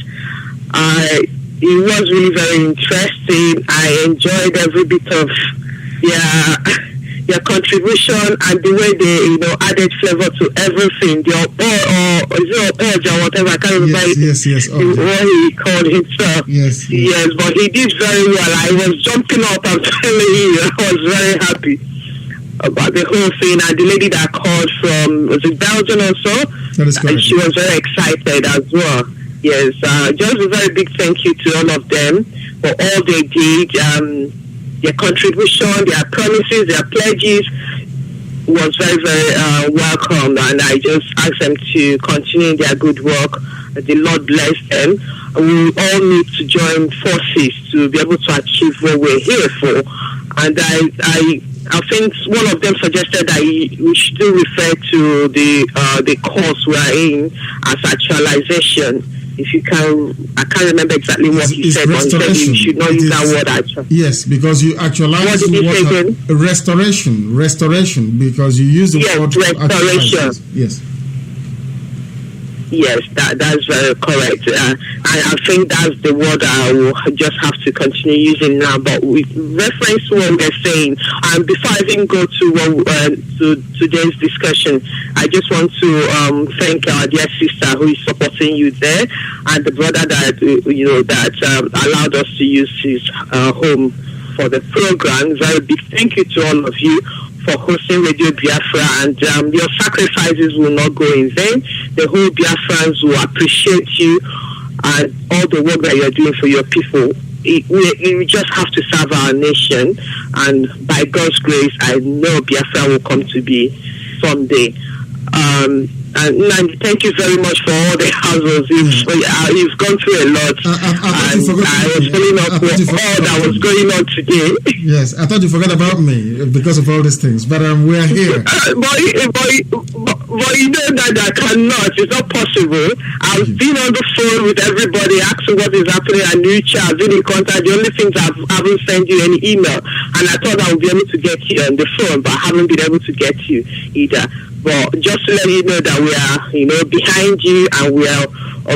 It was really very interesting. I enjoyed every bit of your contribution and the way they, added flavor to everything. Or whatever, I can't remember what he called himself. Yes, but he did very well. I was jumping up and telling you, I was very happy about the whole thing. And the lady that called from, was it Belgium or so? That is correct. She was very excited as well. Yes, just a very big thank you to all of them for all they did. Their contribution, their promises, their pledges was very, very welcome, and I just ask them to continue their good work. The Lord bless them. We all need to join forces to be able to achieve what we're here for. And I think one of them suggested that we should refer to the course we are in as actualization. If you can, I can't remember exactly what he said, but he said you should not use that word actually. Yes, because you actualize what did he say again? Restoration, because you use the word restoration. Yes. Yes, that's very correct. I think that's the word I will just have to continue using now. But with reference to what we're saying, and before I even go to today's discussion, I just want to thank our dear sister who is supporting you there, and the brother that allowed us to use his home for the program. Very big thank you to all of you for hosting Radio Biafra, and your sacrifices will not go in vain. The whole Biafrans will appreciate you and all the work that you're doing for your people. We just have to serve our nation, and by God's grace, I know Biafra will come to be someday. And Nnamdi, thank you very much for all the households. You've gone through a lot, and I was filling up all that was going on today. Yes, I thought you forgot about me because of all these things, but we are here. But you know that I cannot. It's not possible. I've been on the phone with everybody, asking what is happening at Newcha. I've been in contact. The only thing I haven't sent you any email, and I thought I would be able to get you on the phone, but I haven't been able to get you either. But just to let you know that we are, behind you, and we are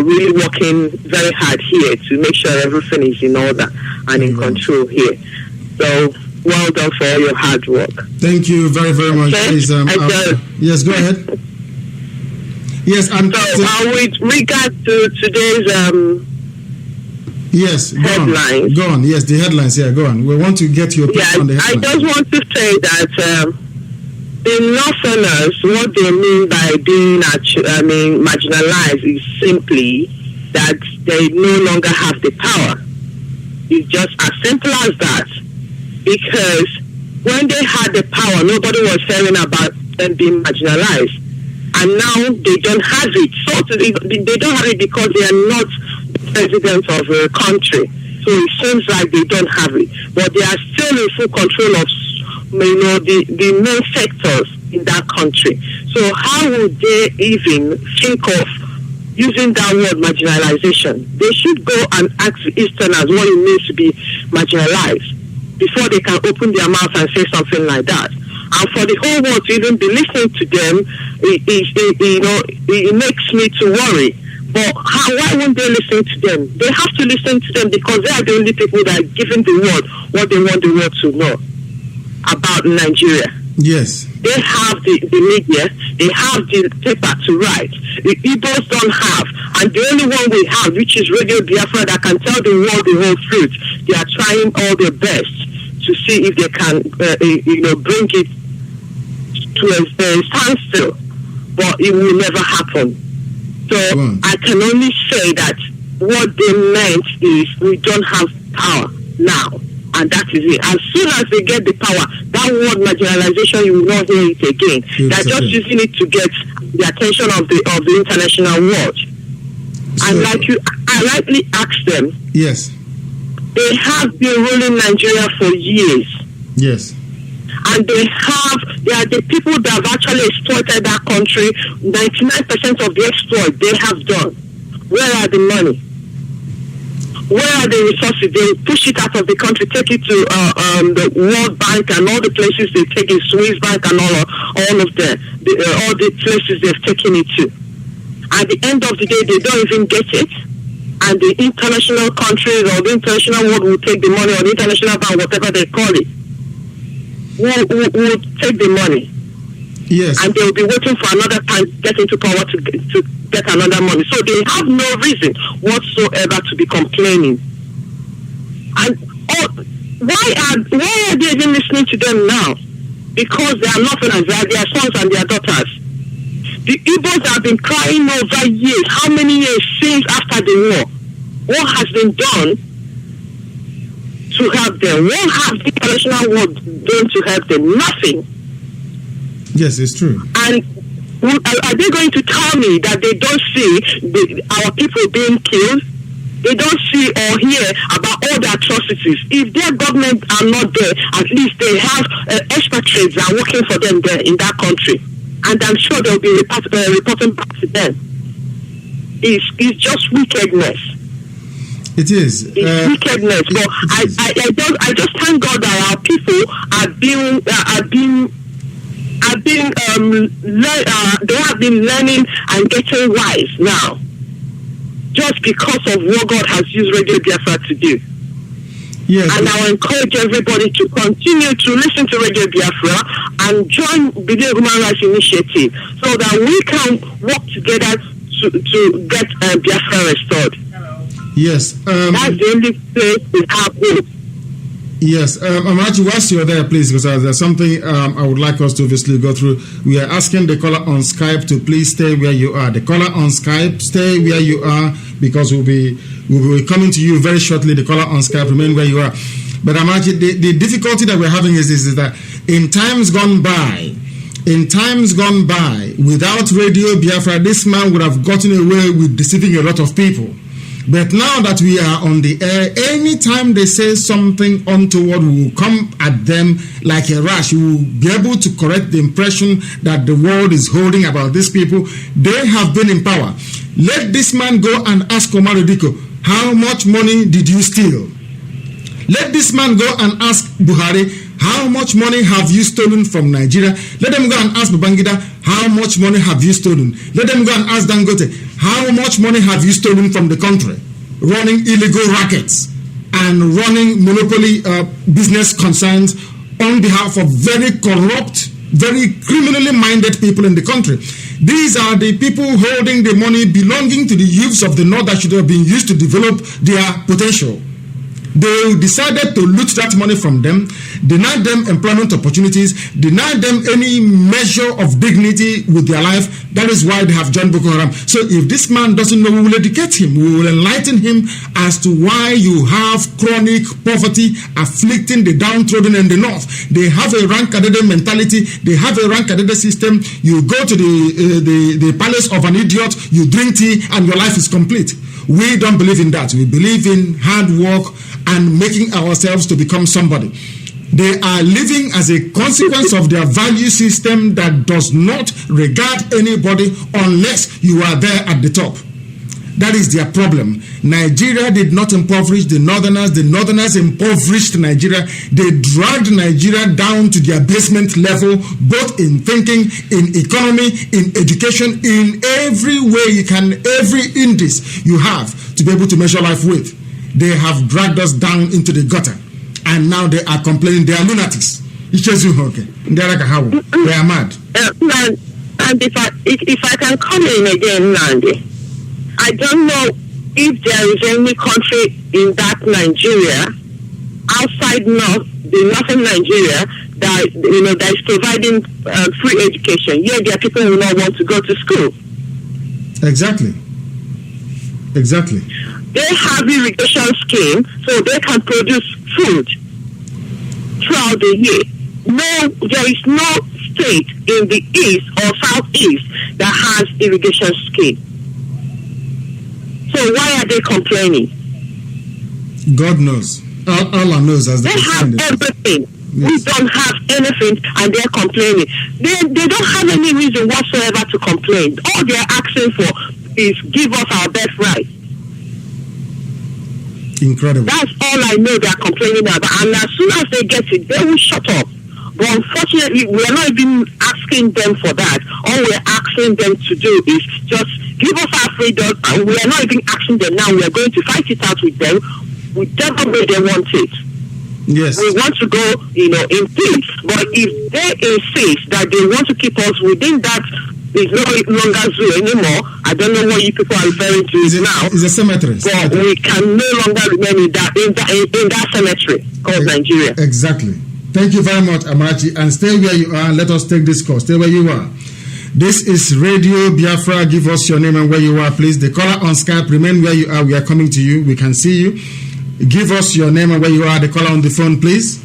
really working very hard here to make sure everything is in order and in control here. So, well done for all your hard work. Thank you very, very much. Okay? Please, yes, go ahead. Yes, with regard to today's yes, headlines. Go on. Yes, the headlines. Yeah, go on. We want to get your opinion on the headlines. I just want to say that the Northerners, what they mean by being marginalized is simply that they no longer have the power. It's just as simple as that. Because when they had the power, nobody was hearing about them being marginalized. And now they don't have it. So they don't have it because they are not president of a country. So it seems like they don't have it. But they are still in full control of the main sectors in that country. So how would they even think of using that word marginalization? They should go and ask Easterners what it means to be marginalized before they can open their mouth and say something like that. And for the whole world to even be listening to them, it makes me to worry. But why won't they listen to them? They have to listen to them because they are the only people that are giving the world what they want the world to know about Nigeria. Yes. They have the media, they have the paper to write. The Igbos don't have. And the only one we have, which is Radio Biafra, that can tell the world the whole truth. They are trying all their best to see if they can, bring it to a standstill. But it will never happen. So I can only say that what they meant is we don't have power now. And that is it. As soon as they get the power, that word marginalization, you will not hear it again. They're just using it to get the attention of the international world. And I rightly asked them. Yes. They have been ruling Nigeria for years. Yes. And they are the people that have actually exploited that country. 99% of the exploit they have done. Where are the money? Where are the resources? They push it out of the country, take it to the World Bank and all the places they take it, Swiss Bank and all of them, all the places they've taken it to. At the end of the day, they don't even get it. And the international countries or the international world will take the money, or the international bank, whatever they call it, will take the money. Yes. And they will be waiting for another time to get into power to get another money. So they have no reason whatsoever to be complaining. And why are they even listening to them now? Because they are Northerners, they are their sons and their daughters. The Igbos have been crying over years. How many years since after the war? What has been done to help them? What has the international world done to help them? Nothing. Yes, it's true. And are they going to tell me that they don't see our people being killed? They don't see or hear about all the atrocities. If their government are not there, at least they have expatriates that are working for them there in that country. And I'm sure they'll be reporting back to them. It's just wickedness. It is. It's wickedness. But I just thank God that our people they have been learning and getting wise now, just because of what God has used Radio Biafra to do. Yes. And I will encourage everybody to continue to listen to Radio Biafra and join the Human Rights Initiative so that we can work together to get Biafra restored. Yes. That's the only place we have hope. Yes, Amaji, whilst you're there, please, because there's something I would like us to obviously go through. We are asking the caller on Skype to please stay where you are. The caller on Skype, stay where you are, because we'll be coming to you very shortly. The caller on Skype, remain where you are. But Amaji, the difficulty that we're having is that in times gone by, without Radio Biafra, this man would have gotten away with deceiving a lot of people. But now that we are on the air, anytime they say something untoward, we will come at them like a rash. We will be able to correct the impression that the world is holding about these people. They have been in power. Let this man go and ask Omar Diko, how much money did you steal? Let this man go and ask Buhari, how much money have you stolen from Nigeria? Let them go and ask Babangida, how much money have you stolen? Let them go and ask Dangote, how much money have you stolen from the country? Running illegal rackets and running monopoly business concerns on behalf of very corrupt, very criminally minded people in the country. These are the people holding the money belonging to the youths of the North that should have been used to develop their potential. They decided to loot that money from them, deny them employment opportunities, deny them any measure of dignity with their life. That is why they have joined Boko Haram. So if this man doesn't know, we will educate him. We will enlighten him as to why you have chronic poverty afflicting the downtrodden in the North. They have a rank-adede mentality. They have a rank-adede system. You go to the palace of an idiot, you drink tea, and your life is complete. We don't believe in that. We believe in hard work and making ourselves to become somebody. They are living as a consequence of their value system that does not regard anybody unless you are there at the top. That is their problem. Nigeria did not impoverish the Northerners. The Northerners impoverished Nigeria. They dragged Nigeria down to their basement level, both in thinking, in economy, in education, in every way you can, every indice you have to be able to measure life with. They have dragged us down into the gutter. And now they are complaining they are lunatics. They are mad. And if I can come in again, Nnamdi, I don't know if there is any country in that Nigeria, outside the northern Nigeria, that is providing free education. Yet there are people who don't want to go to school. Exactly. They have irrigation scheme, so they can produce food throughout the year. No, there is no state in the east or southeast that has irrigation scheme. So why are they complaining? God knows. Allah knows as they have everything. Yes. We don't have anything, and they're complaining. They don't have any reason whatsoever to complain. All they're asking for is give us our best right. Incredible. That's all I know they're complaining about. And as soon as they get it, they will shut up. But unfortunately, we're not even asking them for that. All we're asking them to do is just give us our freedom. And we are not even asking them now. We are going to fight it out with them, whichever way they want it. Yes. We want to go, in peace. But if they insist that they want to keep us within that, it's no longer zoo anymore. I don't know what you people are referring to now. It's a cemetery. But we can no longer remain in that cemetery called Nigeria. Exactly. Thank you very much, Amachi. And stay where you are. Let us take this call. Stay where you are. This is Radio Biafra. Give us your name and where you are, please. The caller on Skype, remain where you are. We are coming to you. We can see you. Give us your name and where you are. The caller on the phone, please.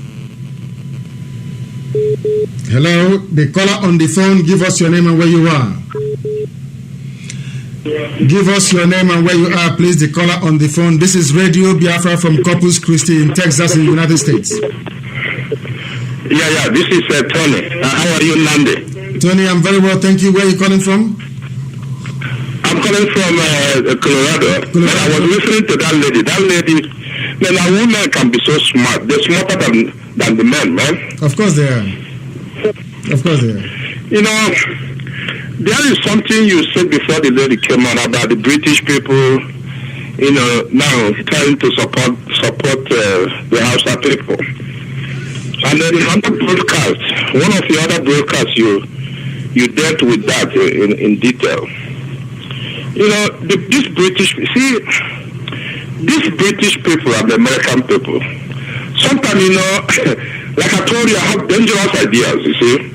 Hello, the caller on the phone. Give us your name and where you are. Give us your name and where you are, please. The caller on the phone. This is Radio Biafra from Corpus Christi in Texas, in the United States. Yeah. This is Tony. How are you, Nnamdi? Tony, I'm very well, thank you. Where are you calling from? I'm calling from Colorado. And I was listening to that lady. That lady, man, a woman can be so smart. They're smarter than the men, man. Of course they are. There is something you said before the lady came on about the British people, now trying to support the Hausa people. And then in other broadcast, one of the other broadcasts, you dealt with that in detail. These British people and the American people, sometimes, like I told you, I have dangerous ideas, you see.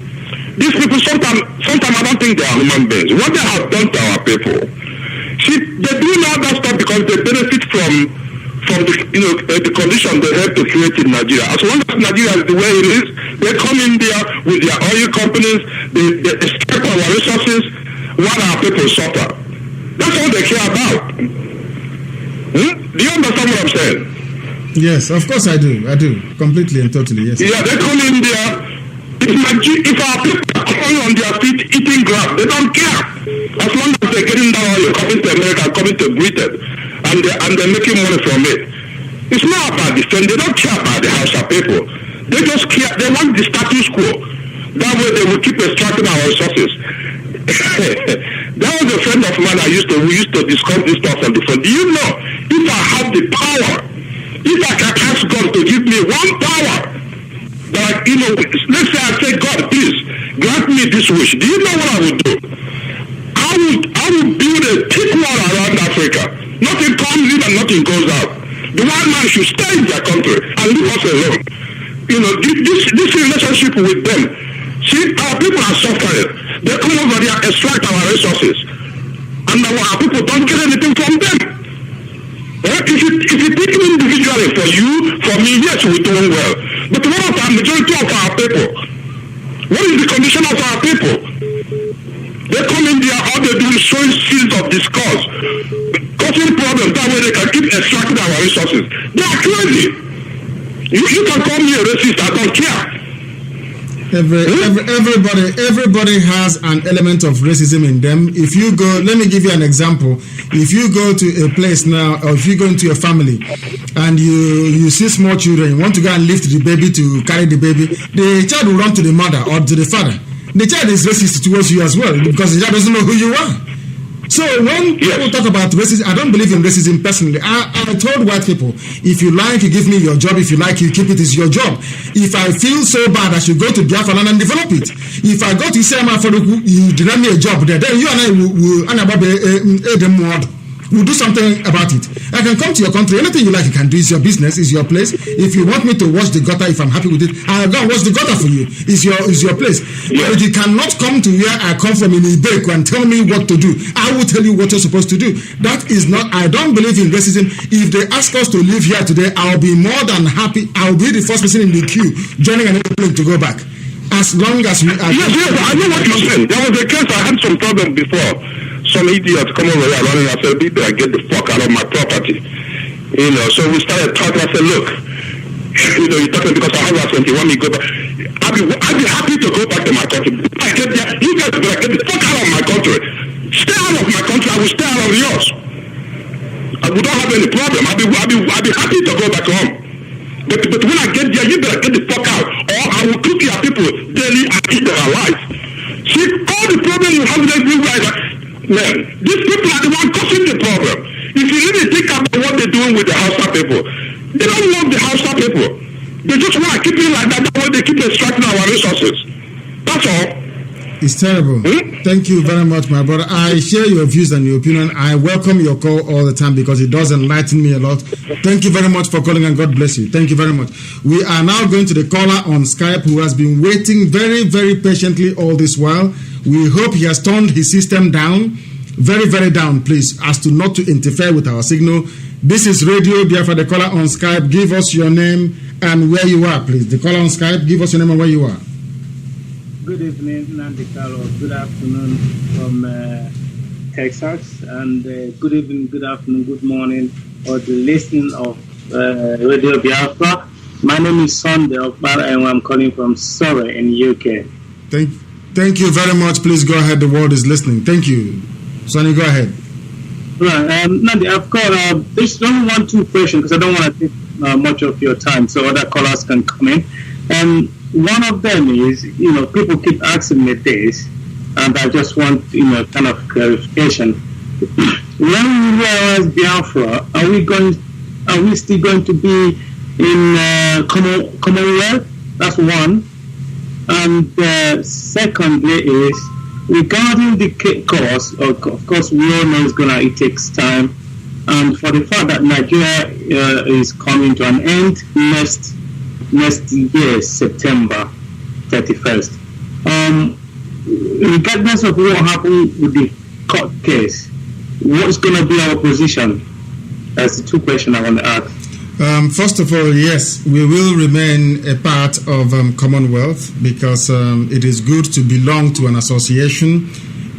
These people, sometimes I don't think they are human beings. What they have done to our people, they do all that stuff because they benefit from the condition they have to create in Nigeria. As long as Nigeria is the way it is, they come in there with their oil companies, they extract our resources while our people suffer. That's all they care about. Do you understand what I'm saying? Yes, of course I do. Completely and totally, yes. Yeah, they come in there. If our people are coming on their feet eating grass, they don't care. As long as they're getting that oil, coming to America, coming to Britain, and they're making money from it. It's not about defense. They don't care about the Hausa people. They just care. They want the status quo. That way they will keep extracting our resources. That was a friend of mine we used to discuss this stuff on the phone. Do you know, if I have the power, if I can ask God to give me one power, that, let's say I say, God, please, grant me this wish. Do you know what I would do? I would build a thick wall around Africa. Nothing comes in and nothing goes out. The white man should stay in their country and leave us alone. This relationship with them. See, our people are suffering. They come over there, extract our resources, and our people don't get anything from them. If you take it individually, for me, yes, we're doing well. But what of the majority of our people? What is the condition of our people? They come in there, all they do is showing seeds of discourse, causing problems. That way they can keep extracting our resources. They are crazy. You can call me a racist, I don't care. Everybody has an element of racism in them. If you go, let me give you an example. If you go to a place now, or if you go into a family and you see small children, you want to go and lift the baby to carry the baby, the child will run to the mother or to the father. The child is racist towards you as well because the child doesn't know who you are. So when people talk about racism, I don't believe in racism personally. I told white people, if you like, you give me your job. If you like, you keep it. It's your job. If I feel so bad, I should go to Biafra land and develop it. If I go to Isema for you deny me a job there, then you and I will do something about it. I can come to your country. Anything you like, you can do. It's your business. It's your place. If you want me to wash the gutter, if I'm happy with it, I'll go and wash the gutter for you. It's your place. Yeah. But you cannot come to where I come from in Ibeku and tell me what to do. I will tell you what you're supposed to do. That is not. I don't believe in racism. If they ask us to live here today, I'll be more than happy. I'll be the first person in the queue joining an airplane to go back. As long as we are. Yes, I know what you're saying. There was a case I had some problem before. Some idiots come over here running. I said, "People, get the fuck out of my property." So we started talking. I said, "Look, you're talking because I have a 21. You go back. I'd be happy to go back to my country. I get there. You guys better get the fuck out of my country. Stay out of my country. I will stay out of yours. We don't have any problem. I'd be happy to go back home. But when I get there, you better get the fuck out, or I will cook your people daily and eat them alive. See, all the problems you have everywhere." Man, these people are the ones causing the problem. If you really think about what they're doing with the Hausa people, they don't love the Hausa people. They just want to keep it like that. That way they keep extracting our resources. That's all. It's terrible. Thank you very much, my brother. I share your views and your opinion. I welcome your call all the time because it does enlighten me a lot. Thank you very much for calling and God bless you. Thank you very much. We are now going to the caller on Skype who has been waiting very, very patiently all this while. We hope he has turned his system down, very, very down, please, as to not to interfere with our signal. This is Radio Biafra, the caller on Skype. Give us your name and where you are, please. The caller on Skype, give us your name and where you are. Good evening, Nnamdi. Good afternoon from Texas, and good evening, good afternoon, good morning, or the listening of Radio Biafra. My name is Sunday Okpara, and I'm calling from Surrey in the UK. Thank you very much. Please go ahead. The world is listening. Thank you. Sonny, go ahead. Right. Nnamdi, I've got this only 1-2 questions because I don't want to take much of your time so other callers can come in. One of them is, people keep asking me this, and I just want, kind of clarification. When we realize Biafra, are we still going to be in Commonwealth? That's one. And secondly is regarding the cause. Of course, we all know it takes time, and for the fact that Nigeria is coming to an end next year, September 31st. Regardless of what happened with the court case, what's going to be our position? That's the two questions I want to ask. First of all, yes, we will remain a part of Commonwealth because it is good to belong to an association.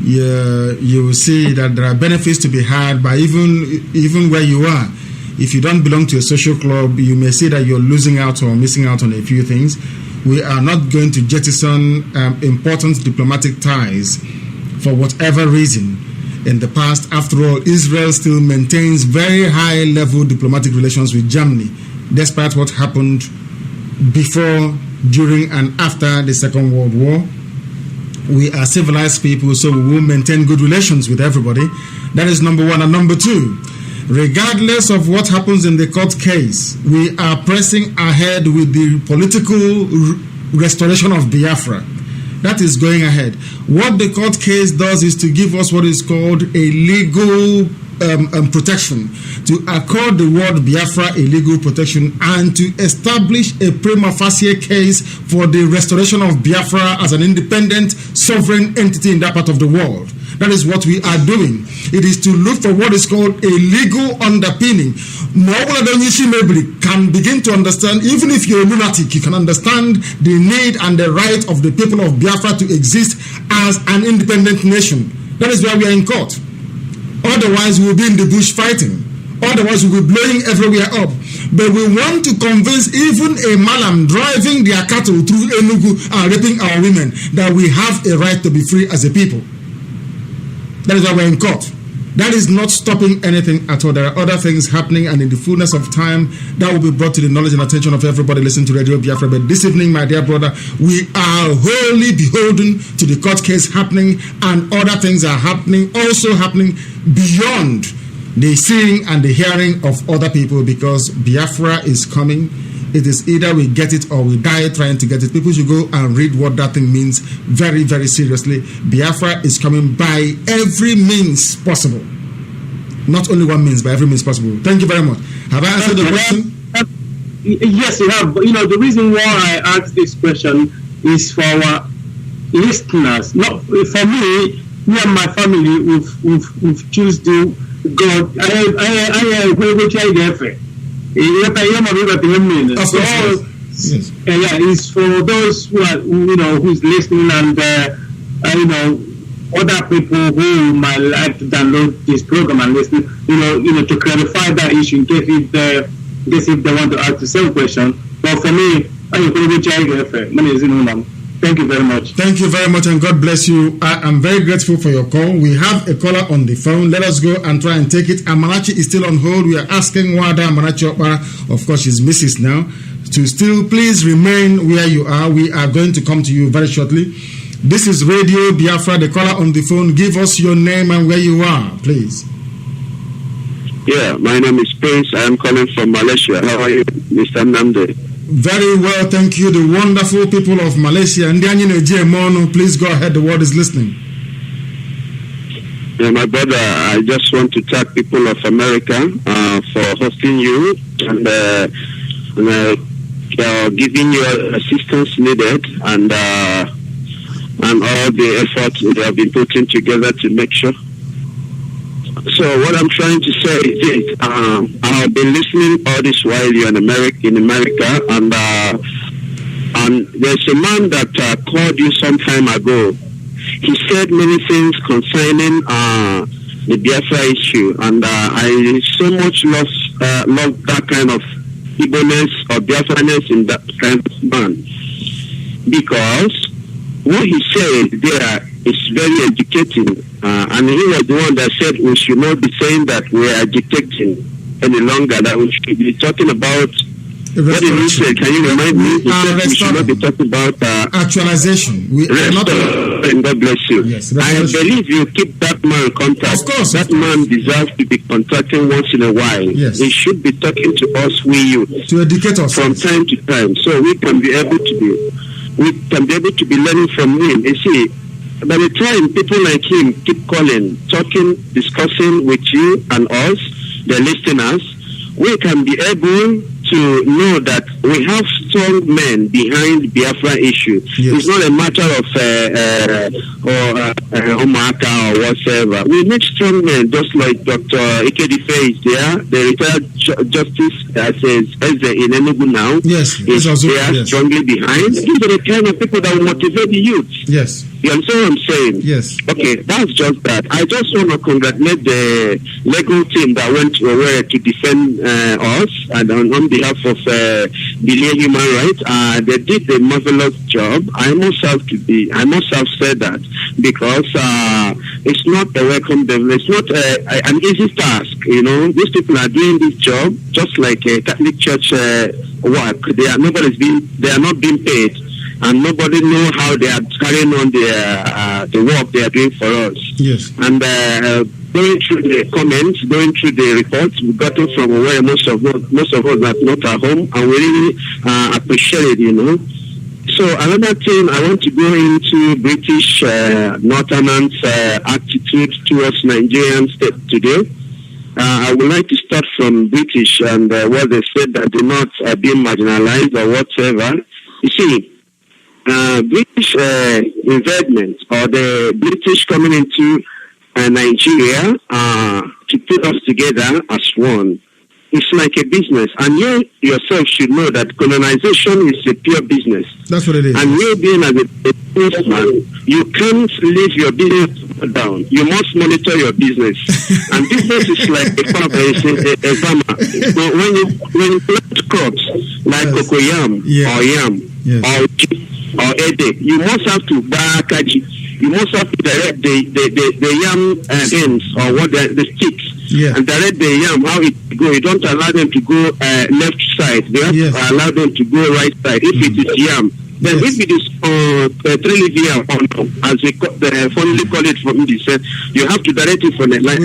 You will see that there are benefits to be had by even where you are. If you don't belong to a social club, you may see that you're losing out or missing out on a few things. We are not going to jettison important diplomatic ties for whatever reason. In the past, after all, Israel still maintains very high-level diplomatic relations with Germany, despite what happened before, during, and after the Second World War. We are civilized people, so we will maintain good relations with everybody. That is number one. And number two, regardless of what happens in the court case, we are pressing ahead with the political restoration of Biafra. That is going ahead. What the court case does is to give us what is called a legal protection, to accord the word Biafra a legal protection, and to establish a prima facie case for the restoration of Biafra as an independent sovereign entity in that part of the world. That is what we are doing. It is to look for what is called a legal underpinning. Can begin to understand, even if you're a lunatic, you can understand the need and the right of the people of Biafra to exist as an independent nation. That is why we are in court. Otherwise, we'll be in the bush fighting. Otherwise, we'll be blowing everywhere up. But we want to convince even a Malam driving their cattle through Enugu and raping our women that we have a right to be free as a people. That is why we're in court. That is not stopping anything at all. There are other things happening, and in the fullness of time, that will be brought to the knowledge and attention of everybody listening to Radio Biafra. But this evening, my dear brother, we are wholly beholden to the court case happening, and other things are happening, also happening beyond the seeing and the hearing of other people, because Biafra is coming. It is either we get it or we die trying to get it. People should go and read what that thing means very, very seriously. Biafra is coming by every means possible. Not only one means, by every means possible. Thank you very much. Have I answered the question? Yes, you have. But, the reason why I asked this question is for our listeners. Not for me and my family, we've chosen to God. It's for those who are, who's listening, and other people who might like to download this program and listen, to clarify that issue in case if they want to ask the same question. But for me, thank you very much. Thank you very much, and God bless you. I am very grateful for your call. We have a caller on the phone. Let us go and try and take it. Amarachi is still on hold. We are asking Wada Amarachi Okpara, of course she's Mrs. now, to still please remain where you are. We are going to come to you very shortly. This is Radio Biafra. The caller on the phone, give us your name and where you are, please. Yeah, my name is Prince. I am calling from Malaysia. How are you, Mr. Nnamdi? Very well, thank you. The wonderful people of Malaysia. Please go ahead. The world is listening. Yeah, my brother, I just want to thank people of America for hosting you and giving you assistance needed, and all the efforts they have been putting together to make sure. So what I'm trying to say is this: I've been listening all this while you're in America, and there's a man that called you some time ago. He said many things concerning the Biafra issue, and I so much love that kind of Igbo-ness or Biafra-ness in that kind of man, because what he said there is very educating, and he was the one that said we should not be saying that we are agitating any longer, that we should be talking about what did he say? Can you remind me? He said we should not be talking about actualization. And God bless you. Yes, I believe you keep that man in contact. Of course. That man deserves to be contacting once in a while. Yes. He should be talking to us, we youth, to educate us from time to time, so we can be able to be learning from him. You see, by the time people like him keep calling, talking, discussing with you and us, the listeners, we can be able to know that we have strong men behind the Biafra issue. Yes. It's not a matter of Omaka or whatever. We need strong men, just like Dr. Ikedife is there, the retired justice that says in Enugu now. Yes, is there strongly behind. These are the kind of people that will motivate the youth. Yes. You understand what I'm saying? Yes. Okay, that's just that. I just want to congratulate the legal team that went to Owerri to defend us and on behalf of Belia Human Rights. They did a marvelous job. I must have said that because it's not a welcome development. It's not an easy task. You know, these people are doing this job just like a Catholic Church work. They are not being paid. And nobody know how they are carrying on the work they are doing for us. Yes. And going through the comments, going through the reports we got it from where most of us are not at home, and we really appreciate it, you know. So another thing, I want to go into British Northerners' attitude towards Nigerian state today. I would like to start from British and what they said that the North are being marginalized or whatever. You see, British investment or the British coming into Nigeria to put us together as one. It's like a business, and you yourself should know that colonization is a pure business. That's what it is. And you being as a businessman, you can't leave your business down. You must monitor your business. And business is like a farmer. So when you plant crops like cocoyam or yam or ede, you must have to bakaji. You must have to direct the yam ends or what the sticks. And direct the yam how it go. You don't allow them to go left side. You have to allow them to go right side. If it is yam, then if it is 3-leaf yam, as we formally call it from this, you have to direct it from the left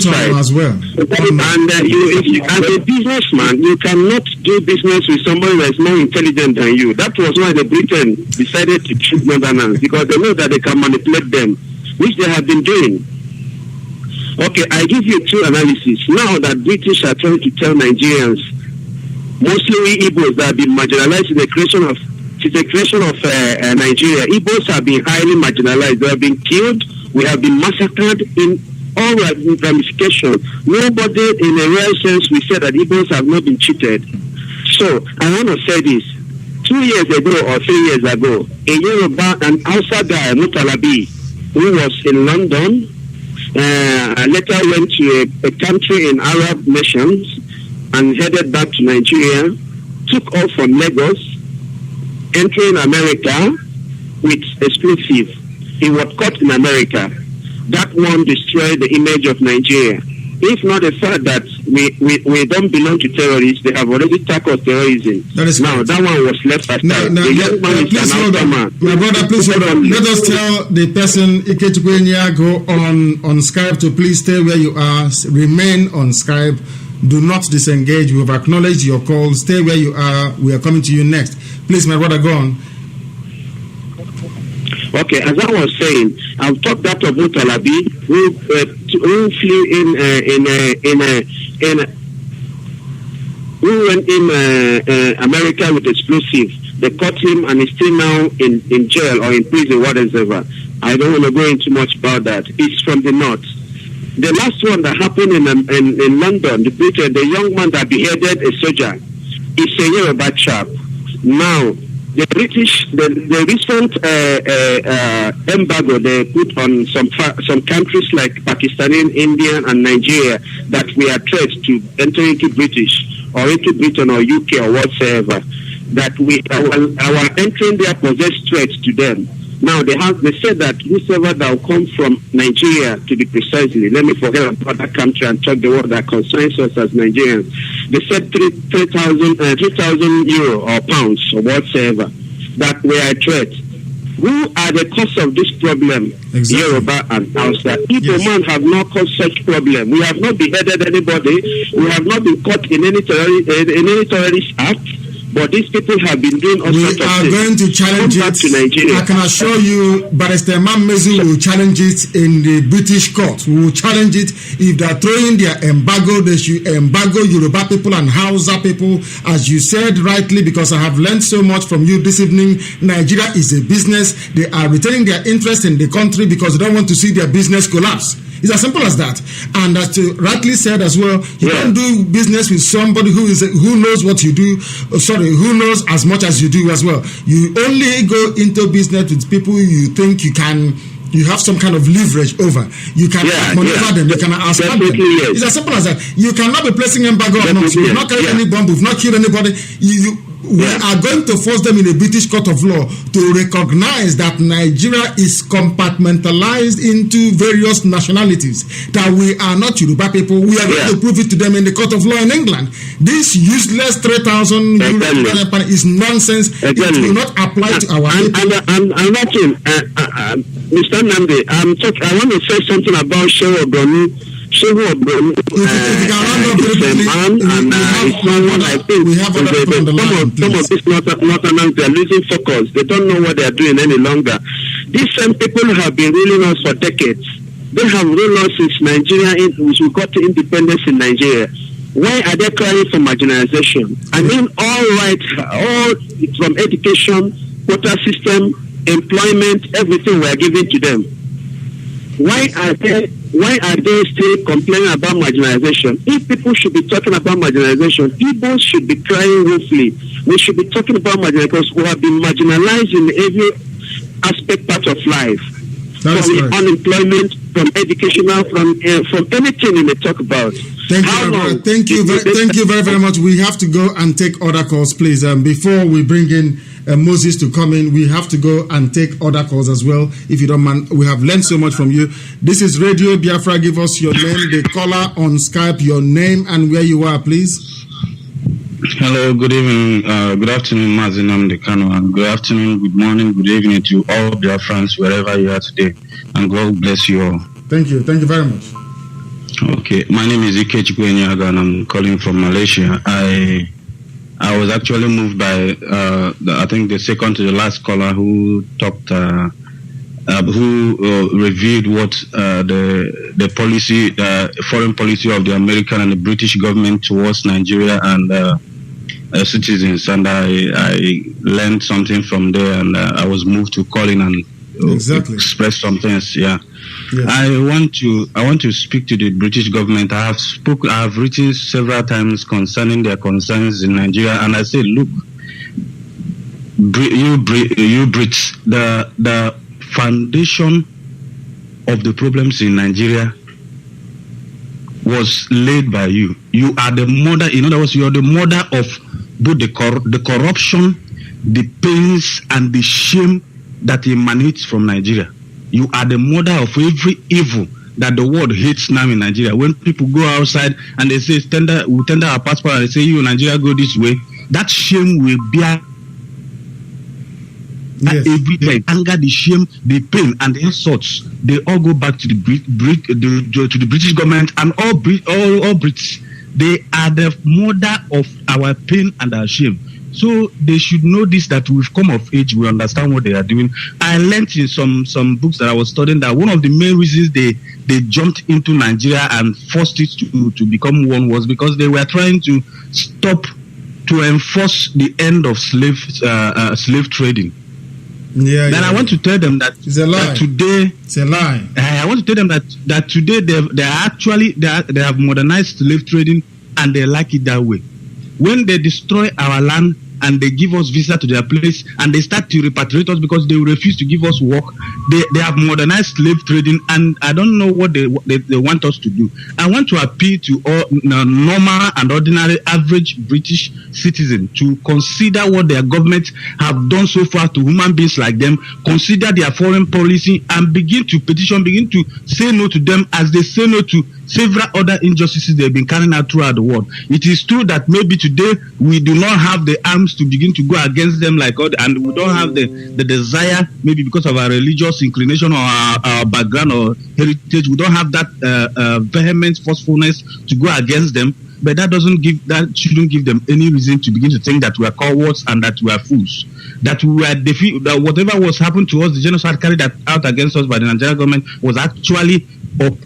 side as well. And if you, as a businessman, you cannot do business with somebody that is more intelligent than you. That was why the Britain decided to choose Northerners, because they know that they can manipulate them, which they have been doing. Okay, I give you two analyses. Now that British are trying to tell Nigerians, mostly we Igbos that have been marginalized in the creation of Nigeria. Igbos have been highly marginalized. They have been killed. We have been massacred in all ramifications. Nobody, in a real sense, we say that Igbos have not been cheated. So I want to say this. 2 years ago or 3 years ago, a Yoruba and Hausa guy, Mutalabi, who was in London, later went to a country in Arab nations and headed back to Nigeria, took off from Lagos, entering America with explosive. He was caught in America. That one destroyed the image of Nigeria. If not the fact that we don't belong to terrorists, they have already tackled terrorism. That is now, that one was left aside. The young man is an outer man. My brother, please hold on. Let us tell the person, Ikechukwenye, go on Skype to please stay where you are. Remain on Skype. Do not disengage. We have acknowledged your call. Stay where you are. We are coming to you next. Please, my brother, go on. Okay, as I was saying, I've talked that of Mutalabi, who flew who went in America with explosives. They caught him and he's still now in jail or in prison, whatever. I don't want to go into much about that. It's from the north. The last one that happened in London, the young man that beheaded a soldier, is a Yoruba chap. Now, the British, the recent embargo they put on some countries like Pakistan, India, and Nigeria that we are threats to enter into British or into Britain or UK or whatsoever, that our entering there poses threats to them. Now they said that whosoever that will come from Nigeria, to be precisely, let me forget about that country and talk the word that concerns us as Nigerians. They said 3,000 euro or pounds or whatsoever, that we are a threat. Who are the cause of this problem? Exactly. Yoruba and Hausa. People man have not caused such problem. We have not beheaded anybody. We have not been caught in any terrorist act. But these people have been doing all sorts of things. We are going to challenge it. I can assure you, Barrister Mazi will challenge it in the British court. We will challenge it. If they are throwing their embargo, they should embargo Yoruba people and Hausa people. As you said rightly, because I have learned so much from you this evening, Nigeria is a business. They are retaining their interest in the country because they don't want to see their business collapse. It's as simple as that. And as you rightly said as well, you don't do business with somebody who knows what you do, who knows as much as you do as well. You only go into business with people you think you have some kind of leverage over. You can maneuver them, you can outsmart them. Yes. It's as simple as that. You cannot be placing embargo on us. We've not carried any bomb, we've not killed anybody. We are going to force them in a British court of law to recognize that Nigeria is compartmentalized into various nationalities, that we are not Yoruba people. We are going to prove it to them in the court of law in England. This useless 3,000 euro is nonsense. It will not apply to our people. I'm watching, Mr. Nnamdi, I want to say something about Shehu Obroni. Shehu Obroni is a man, and it's someone I think some of these Northerners, they are losing focus. They don't know what they are doing any longer. These same people have been ruling us for decades. They have ruled us since Nigeria, we got to independence in Nigeria. Why are they crying for marginalization? I mean, all from education, quota system, employment, everything we are giving to them. Why are they still complaining about marginalization? If people should be talking about marginalization, people should be crying wolfully. We should be talking about marginalization because we have been marginalized in every aspect part of life. From unemployment, from educational, from anything we may talk about. Thank you very, very much. We have to go and take other calls, please. Before we bring in Moses to come in, we have to go and take other calls as well. If you don't mind, we have learned so much from you. This is Radio Biafra. Give us your name, the caller on Skype, your name and where you are, please. Hello, good evening, good afternoon, Mazi, Nnamdi, Kanu, and good afternoon, good morning, good evening to all Biafrans wherever you are today, and God bless you all. Thank you very much. Okay, my name is Ike Chikwenyaga and I'm calling from Malaysia. I was actually moved by, I think the second to the last caller who talked, who reviewed what the policy, foreign policy of the American and the British government towards Nigeria and citizens, and I learned something from there, and I was moved to call in and express some things. Yeah. Yes. I want to speak to the British government. I have written several times concerning their concerns in Nigeria, and I say, look, you Brits, the foundation of the problems in Nigeria was laid by you. You are the mother. In other words, you are the mother of both the corruption, the pains, and the shame that emanates from Nigeria. You are the mother of every evil that the world hates now in Nigeria. When people go outside and they say, we tender our passport, and they say, you Nigeria, go this way, that shame will bear every day. Anger, the shame, the pain, and the insults, they all go back to the British government and all Brits. They are the mother of our pain and our shame. So they should know this, that we've come of age, we understand what they are doing. I learned in some books that I was studying that one of the main reasons they jumped into Nigeria and forced it to become one was because they were trying to enforce the end of slave trading. Then I want to tell them that it's a lie. That today it's a lie. I want to tell them that today they have modernized slave trading and they like it that way. When they destroy our land and they give us visa to their place and they start to repatriate us because they refuse to give us work, they have modernized slave trading, and I don't know what they want us to do. I want to appeal to all normal and ordinary average British citizen to consider what their government have done so far to human beings like them, consider their foreign policy, and begin to say no to them as they say no to several other injustices they've been carrying out throughout the world. It is true that maybe today we do not have the arms to begin to go against them and we don't have the desire, maybe because of our religious inclination or our background or heritage, we don't have that vehement forcefulness to go against them. But that shouldn't give them any reason to begin to think that we are cowards and that we are fools. That we are that whatever was happened to us, the genocide carried out against us by the Nigerian government was actually or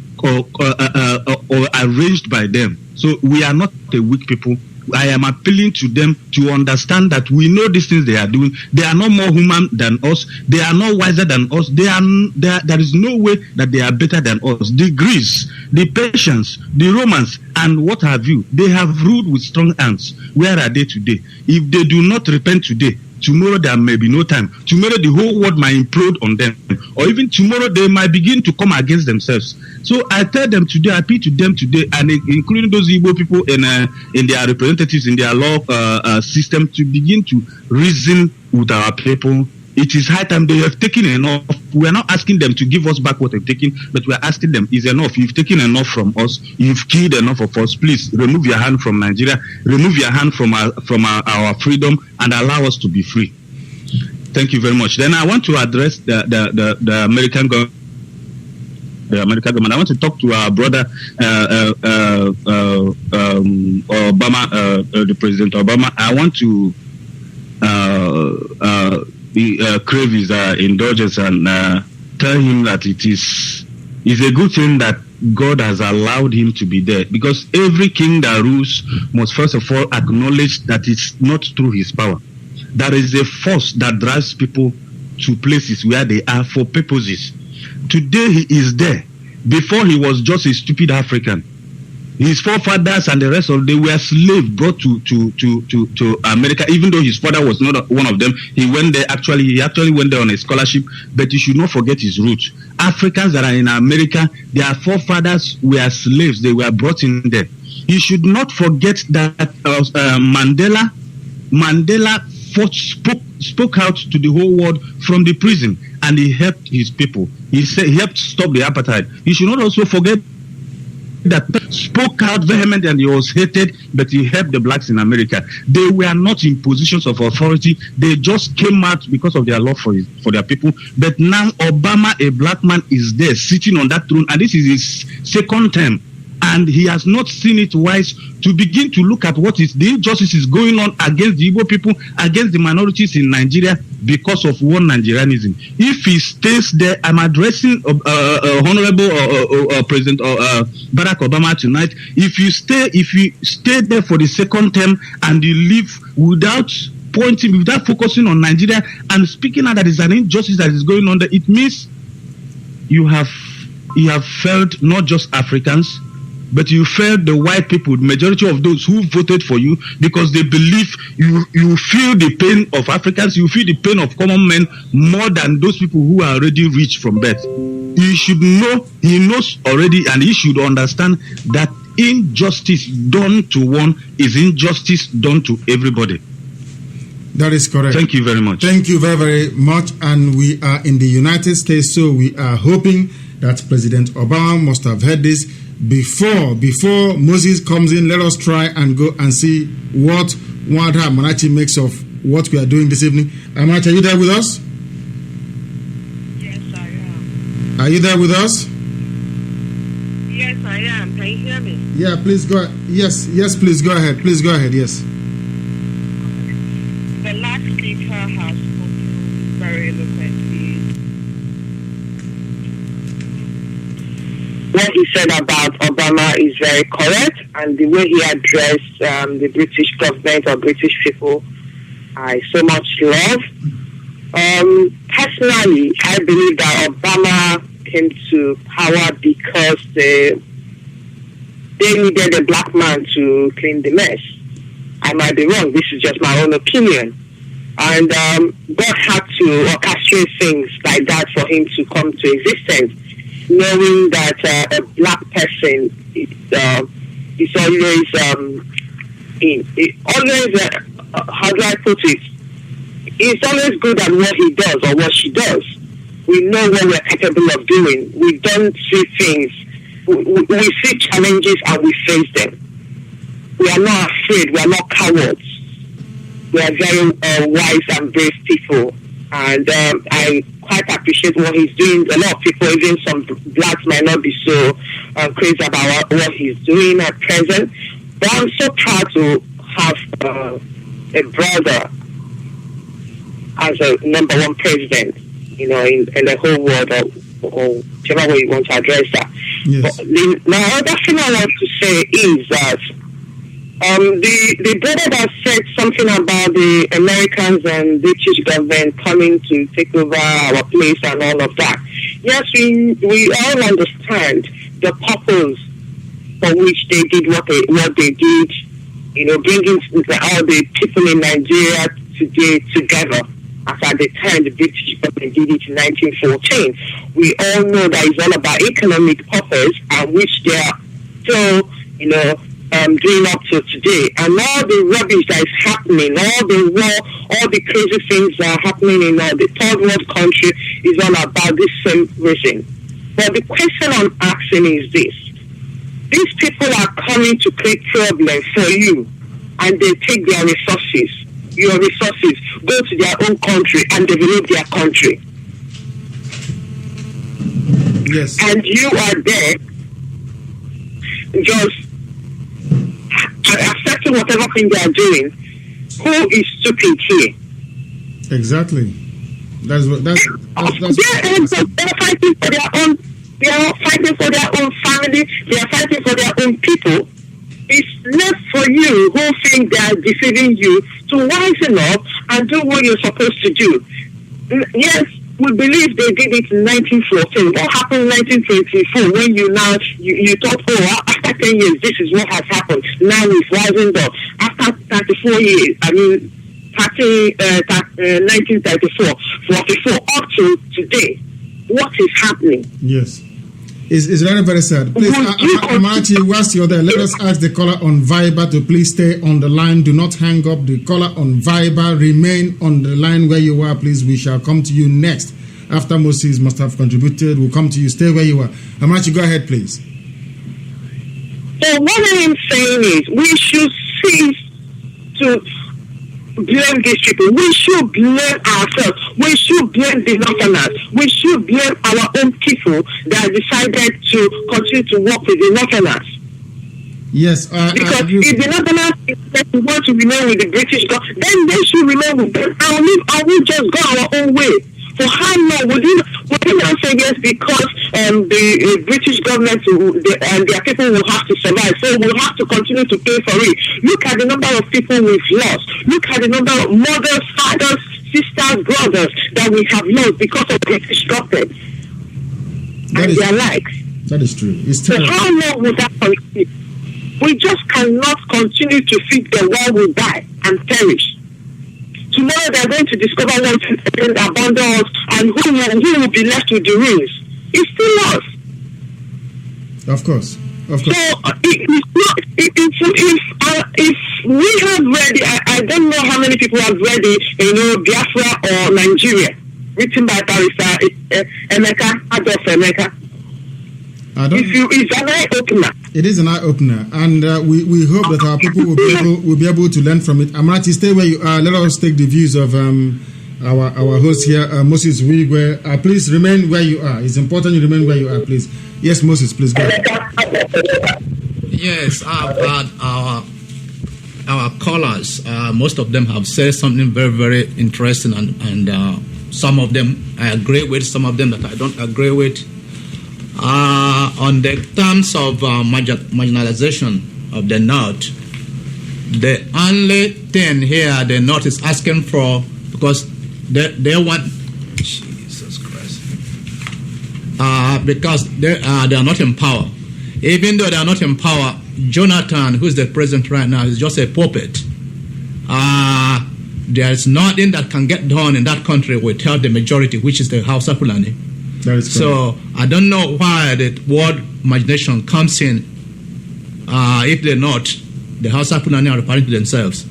arranged by them. So we are not a weak people. I am appealing to them to understand that we know these things they are doing. They are not more human than us. They are not wiser than us. There is no way that they are better than us. The Greeks, the Persians, the Romans, and what have you, they have ruled with strong hands. Where are they today? If they do not repent today, tomorrow there may be no time. Tomorrow the whole world might implode on them. Or even tomorrow they might begin to come against themselves. So I tell them today, I appeal to them today, and including those Igbo people in their representatives, in their law system, to begin to reason with our people. It is high time. They have taken enough. We are not asking them to give us back what they've taken, but we are asking them, is enough? You've taken enough from us. You've killed enough of us. Please remove your hand from Nigeria. Remove your hand from our freedom and allow us to be free. Thank you very much. Then I want to address the American government. The American government. I want to talk to our brother Obama, the President Obama. I want to crave his indulgence and tell him that it is a good thing that God has allowed him to be there, because every king that rules must first of all acknowledge that it's not through his power. There is a force that drives people to places where they are for purposes. Today he is there. Before he was just a stupid African. His forefathers and the rest of them were slaves brought to America, even though his father was not one of them. He went there, he actually went there on a scholarship, but you should not forget his roots. Africans that are in America, their forefathers were slaves. They were brought in there. You should not forget that Mandela spoke out to the whole world from the prison, and he helped his people. He helped stop the apartheid. You should not also forget that spoke out vehemently and he was hated, but he helped the blacks in America. They were not in positions of authority. They just came out because of their love for their people. But now Obama, a black man, is there sitting on that throne, and this is his second term. And he has not seen it wise to begin to look at what is the injustices going on against the Igbo people, against the minorities in Nigeria because of one Nigerianism. If he stays there, I'm addressing Honorable President Barack Obama tonight. If you stay there for the second term and you leave without focusing on Nigeria and speaking out that is an injustice that is going on there, it means you have failed not just Africans, but you failed the white people, the majority of those who voted for you, because they believe you feel the pain of Africans, you feel the pain of common men more than those people who are already rich from birth. He should know, he knows already, and he should understand that injustice done to one is injustice done to everybody. That is correct. Thank you very much. Thank you very, very much. And we are in the United States, so we are hoping that President Obama must have heard this before Moses comes in. Let us try and go and see what Manachi makes of what we are doing this evening. Manachi, are you there with us? Yes, I am. Are you there with us? Yes, I am. Can you hear me? Yeah, please go. Yes, please go ahead. Please go ahead. Yes. The last speaker has spoken very eloquently. What he said about Obama is very correct, and the way he addressed the British government or British people, I so much love. Personally, I believe that Obama came to power because they needed a black man to clean the mess. I might be wrong. This is just my own opinion. And God had to orchestrate things like that for him to come to existence, knowing that a black person is always, how do I put it? He's always good at what he does or what she does. We know what we're capable of doing. We don't see things. We see challenges and we face them. We are not afraid. We are not cowards. We are very wise and brave people. And I quite appreciate what he's doing. A lot of people, even some blacks, might not be so crazy about what he's doing at present. But I'm so proud to have a brother as a number one president, in the whole world, or whichever way you want to address that. Yes. But my other thing I want to say is that The brother that said something about the Americans and British government coming to take over our place and all of that. Yes, we all understand the purpose for which they did what they did. Bringing all the people in Nigeria today together. As at the time the British government did it in 1914, we all know that it's all about economic purpose, and which they are still, doing up to today. And all the rubbish that is happening, all the war, all the crazy things that are happening in the third world country is all about this same reason. But the question I'm asking is this. These people are coming to create problems for you, and they take their resources, your resources, go to their own country and develop their country. Yes. And you are there just accepting whatever thing they are doing. Who is stupid here? Exactly. That's they're fighting for their own. They are fighting for their own family. They are fighting for their own people. It's left for you who think they are deceiving you to wisen up and do what you're supposed to do. Yes, we believe they did it in 1914. What happened in 1924 when you thought, after 10 years, this is what has happened. Now we've wisened up. After 34 years, 1934, 44, up to today, what is happening? Yes. It's very, very sad. Please, Amarachi, whilst you're there, let us ask the caller on Viber to please stay on the line. Do not hang up. The caller on Viber, remain on the line where you are, please. We shall come to you next. After Moses must have contributed, we'll come to you. Stay where you are. Amarachi, go ahead, please. So what I am saying is we should cease to blame these people. We should blame ourselves. We should blame the Northerners. We should blame our own people that decided to continue to work with the Northerners. Yes, because if the Northerners want to remain with the British government, then they should remain with them. And we just go our own way. For how long would you not say yes because the British government and their people will have to survive, so we'll have to continue to pay for it. Look at the number of people we've lost. Look at the number of mothers, fathers, sisters, brothers that we have lost because of British government and their likes. That is true. It's so how long will that continue? We just cannot continue to feed the world will die and perish. Tomorrow they're going to discover one thing and abandon us, and who will be left with the ruins? It's still us. Of course. So if we have read, I don't know how many people have read it, Biafra or Nigeria, written by Barrister Emeka, Adolf Emeka. It's an eye-opener. It is an eye-opener, and we hope that our people will be able to learn from it. Amarachi, stay where you are. Let us take the views of our host here, Moses Wigwe. Please remain where you are. It's important you remain where you are, please. Yes, Moses, please go ahead. Yes, I've had our callers. Most of them have said something very, very interesting, and some of them I agree with, some of them that I don't agree with. On the terms of marginalization of the North, the only thing here the North is asking for, because they want, Jesus Christ, because they are not in power. Even though they are not in power, Jonathan, who is the president right now, is just a puppet. There is nothing that can get done in that country without the majority, which is the Hausa Fulani. So I don't know why the word margination comes in if they're not. The Hausa Fulani are referring to themselves.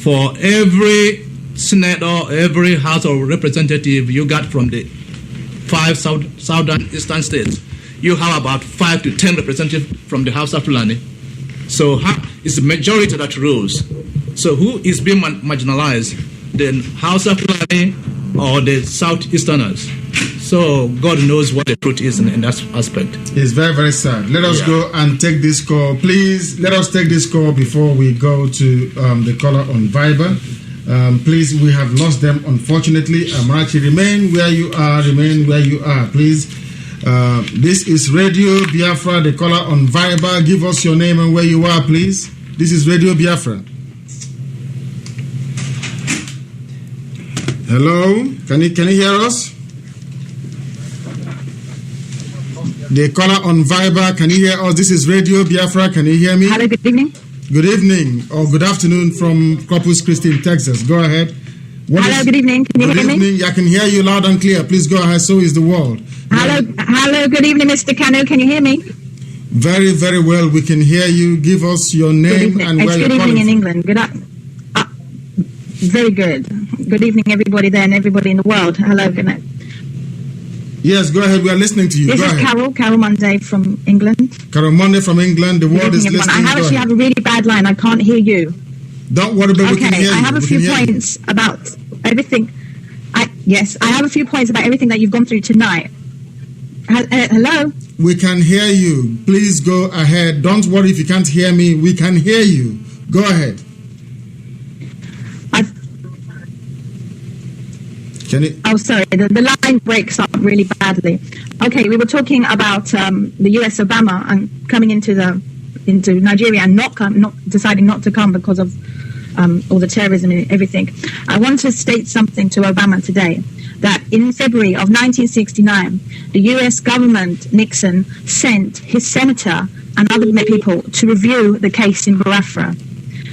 For every senator, every House of Representative you got from the 5 southern eastern states, you have about 5 to 10 representatives from the Hausa Fulani. So it's the majority that rules. So who is being marginalized? The Hausa Fulani or the Southeasterners? So God knows what the truth is in that aspect. It's very, very sad. Let us go and take this call. Please, let us take this call before we go to the caller on Viber. Please, we have lost them, unfortunately. Amarachi, remain where you are. Remain where you are, please. This is Radio Biafra, the caller on Viber. Give us your name and where you are, please. This is Radio Biafra. Hello, can you hear us? The caller on Viber, can you hear us? This is Radio Biafra. Can you hear me? Hello, good evening. Good evening or good afternoon from Corpus Christi in Texas. Go ahead. Hello, good evening. Can you hear me? Good evening. I can hear you loud and clear. Please go ahead. So is the world. Hello, good evening, Mr. Kanu. Can you hear me? Very, very well. We can hear you. Give us your name and where you're calling from. It's good evening in England. Very good. Good evening, everybody there and everybody in the world. Hello, good night. Yes, go ahead. We are listening to you. This is Carol Monday from England. Carol Monday from England. The world is listening. I actually have a really bad line. I can't hear you. Don't worry, but we can hear you. I have a few points about everything. I have a few points about everything that you've gone through tonight. Hello? We can hear you. Please go ahead. Don't worry if you can't hear me. We can hear you. Go ahead. Sorry. The line breaks up really badly. Okay, we were talking about the U.S. Obama and coming into Nigeria and not deciding not to come because of all the terrorism and everything. I want to state something to Obama today, that in February of 1969, the U.S. government, Nixon, sent his senator and other people to review the case in Biafra.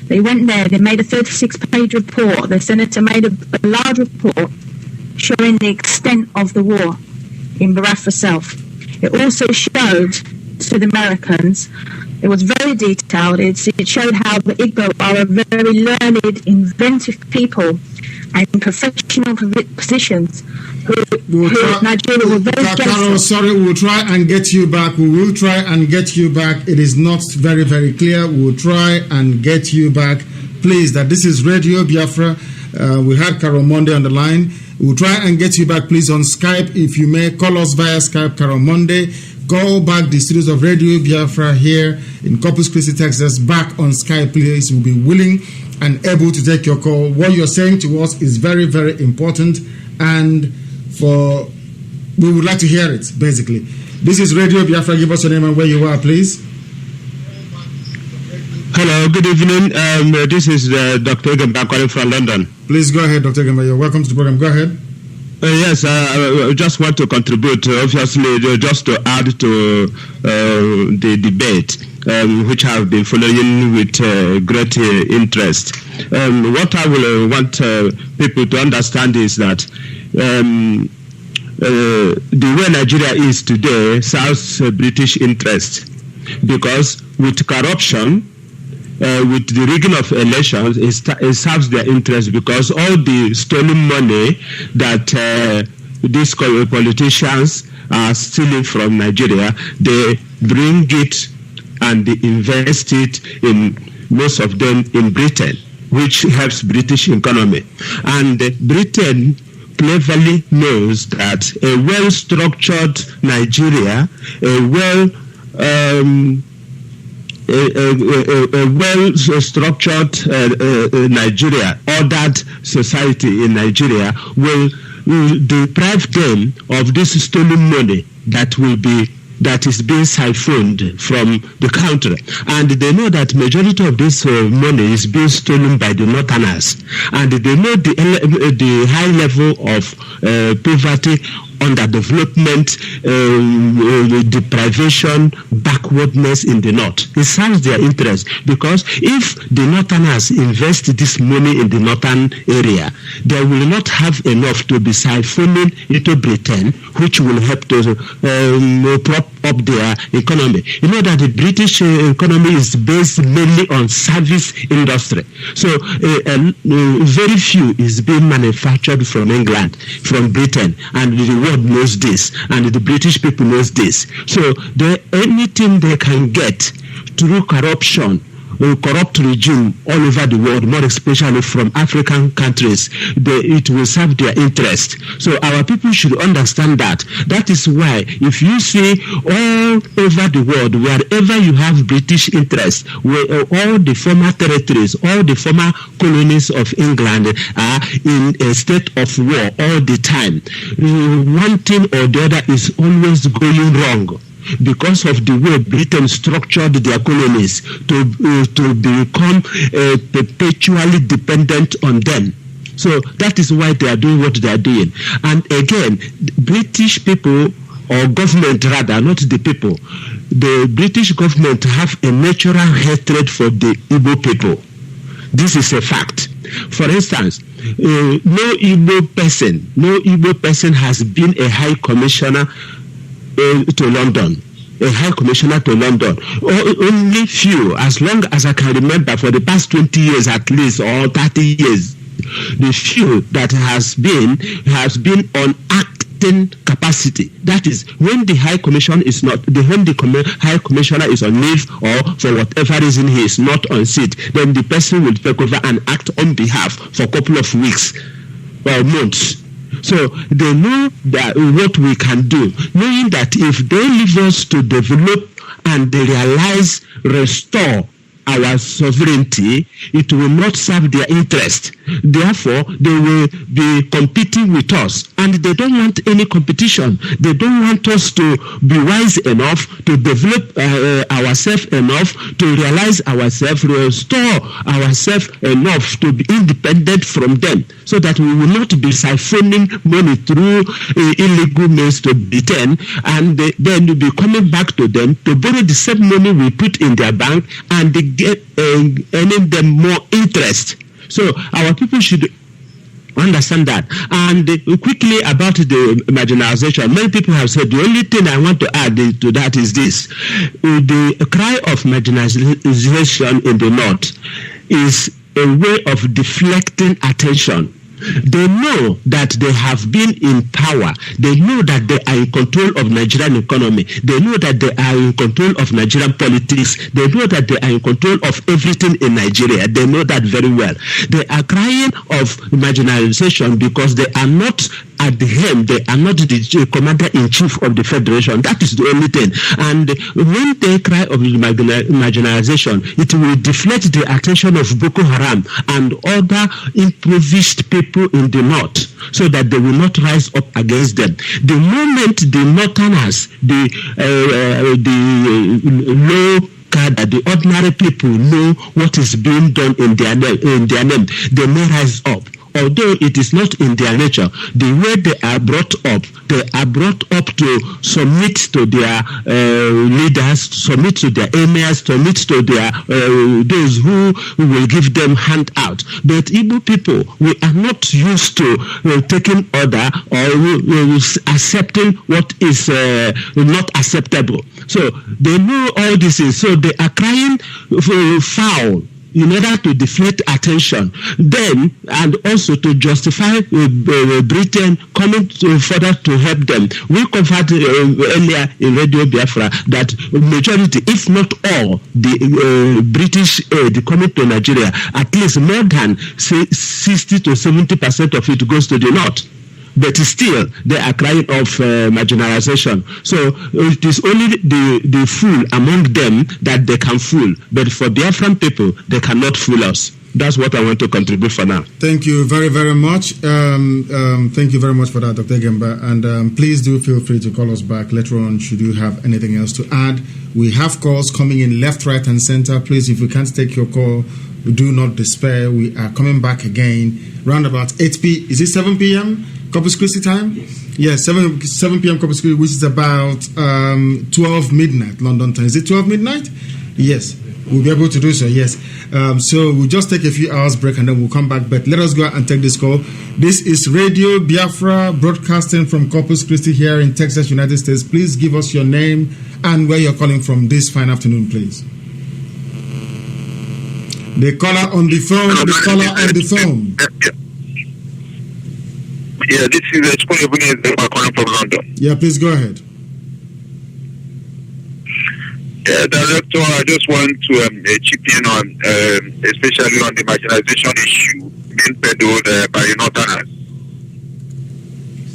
They went there, they made a 36-page report. The senator made a large report showing the extent of the war in Biafra itself. It also showed to the Americans, it was very detailed, it showed how the Igbo are a very learned, inventive people and professional positions who Nigeria were very Carol, sorry, we will try and get you back. We will try and get you back. It is not very, very clear. We will try and get you back. Please, that this is Radio Biafra. We had Carol Monday on the line. We'll try and get you back, please, on Skype. If you may, call us via Skype, Carol Monday. Call back the studios of Radio Biafra here in Corpus Christi, Texas, back on Skype, please. We'll be willing and able to take your call. What you're saying to us is very, very important, and we would like to hear it, basically. This is Radio Biafra. Give us your name and where you are, please. Hello, good evening. This is Dr. Egemba calling from London. Please go ahead, Dr. Egemba. You're welcome to the program. Go ahead. Yes, I just want to contribute, obviously, just to add to the debate, which I have been following with great interest. What I will want people to understand is that the way Nigeria is today serves British interest, because with corruption, with the rigging of elections, it serves their interest, because all the stolen money that these politicians are stealing from Nigeria, they bring it and they invest it in, most of them, in Britain, which helps British economy. And Britain cleverly knows that a well-structured Nigeria, a well-structured Nigeria, ordered society in Nigeria will deprive them of this stolen money that is being siphoned from the country. And they know that majority of this money is being stolen by the Northerners. And they know the high level of poverty, underdevelopment, deprivation, backwardness in the north. It serves their interest, because if the Northerners invest this money in the northern area, they will not have enough to be siphoning into Britain, which will help to prop up their economy. You know that the British economy is based mainly on service industry. So very few is being manufactured from England, from Britain, and the world knows this, and the British people knows this. So anything they can get through corruption, corrupt regime all over the world, more especially from African countries, it will serve their interest. So our people should understand that. That is why if you see all over the world, wherever you have British interest, where all the former territories, all the former colonies of England are in a state of war all the time, one thing or the other is always going wrong. because of the way Britain structured their colonies to become perpetually dependent on them. So that is why they are doing what they are doing. And again, British people, or government rather, not the people, the British government have a natural hatred for the Igbo people. This is a fact. For instance, no Igbo person has been a high commissioner to London. A high commissioner to London. Only few, as long as I can remember, for the past 20 years at least, or 30 years, the few that has been on acting capacity. That is, when the High Commission is not, when the High Commissioner is on leave, or for whatever reason he is not on seat, then the person will take over and act on behalf for a couple of weeks or months. So they know that what we can do, knowing that if they leave us to develop and they realize, restore our sovereignty, it will not serve their interest. Therefore, they will be competing with us, and they don't want any competition. They don't want us to be wise enough to develop ourselves enough to realize ourselves, restore ourselves enough to be independent from them, so that we will not be siphoning money through illegal means to Britain, and then we'll be coming back to them to borrow the same money we put in their bank, and they get earning them more interest. So our people should understand that. And quickly about the marginalization, many people have said the only thing I want to add to that is this: the cry of marginalization in the North is a way of deflecting attention. They know that they have been in power. They know that they are in control of Nigerian economy. They know that they are in control of Nigerian politics. They know that they are in control of everything in Nigeria. They know that very well. They are crying of marginalization because they are not at the helm. They are not the commander-in-chief of the federation. That is the only thing. And when they cry of marginalization, it will deflect the attention of Boko Haram and other impoverished people in the north, so that they will not rise up against them. The moment the northerners, the low cadre, the ordinary people know what is being done in their name, they may rise up. Although it is not in their nature, the way they are brought up to submit to their leaders, submit to their emirs, submit to their those who will give them handout. But Igbo people, we are not used to taking order or accepting what is not acceptable. So they know all this is. So they are crying foul in order to deflect attention, then, and also to justify Britain coming further to help them. We covered earlier in Radio Biafra that majority, if not all, the British aid coming to Nigeria, at least more than 60 to 70% of it goes to the north. But still, they are crying of marginalization. So it is only the fool among them that they can fool. But for Biafran people, they cannot fool us. That's what I want to contribute for now. Thank you very, very much. Thank you very much for that, Dr. Gemba. And please do feel free to call us back later on should you have anything else to add. We have calls coming in left, right, and center. Please, if we can't take your call, do not despair. We are coming back again round about 8 p.m. Is it 7 p.m.? Corpus Christi time? Yes, 7 p.m. Corpus Christi, which is about 12 midnight London time. Is it 12 midnight? Yes, we'll be able to do so, yes. So we'll just take a few hours break and then we'll come back. But let us go out and take this call. This is Radio Biafra broadcasting from Corpus Christi here in Texas, United States. Please give us your name and where you're calling from this fine afternoon, please. The caller on the phone, Yeah, this is calling from London. Yeah, please go ahead. Yeah, Director, I just want to chip in on, especially on the marginalization issue being peddled by the Northerners.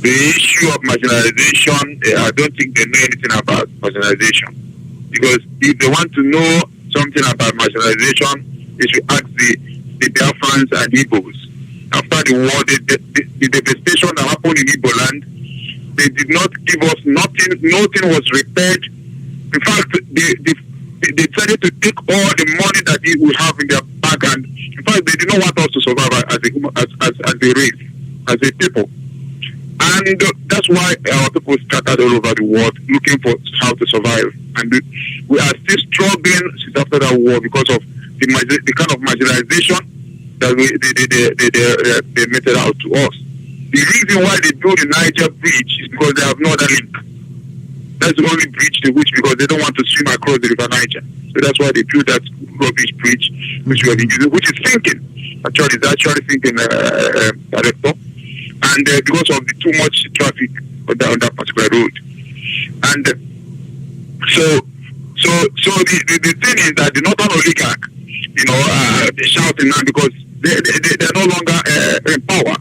The issue of marginalization, I don't think they know anything about marginalization. Because if they want to know something about marginalization, they should ask the Biafrans and Igbos. After the war, the devastation that happened in Igbo land, they did not give us nothing was repaired In fact, they decided to take all the money that we have in their bag, and in fact, they did not want us to survive as a race, as a people. And that's why our people scattered all over the world looking for how to survive. And we are still struggling since after that war because of the kind of marginalization that they meted out to us. The reason why they built the Niger bridge is because they have no other link. That's the only bridge they wish, because they don't want to swim across the river Niger. So that's why they built that rubbish bridge, which we have been using, which is sinking. Actually, it's actually sinking, director. And because of the too much traffic on that particular road. And so the thing is that the northern oligarch, they're shouting now because they're no longer in power.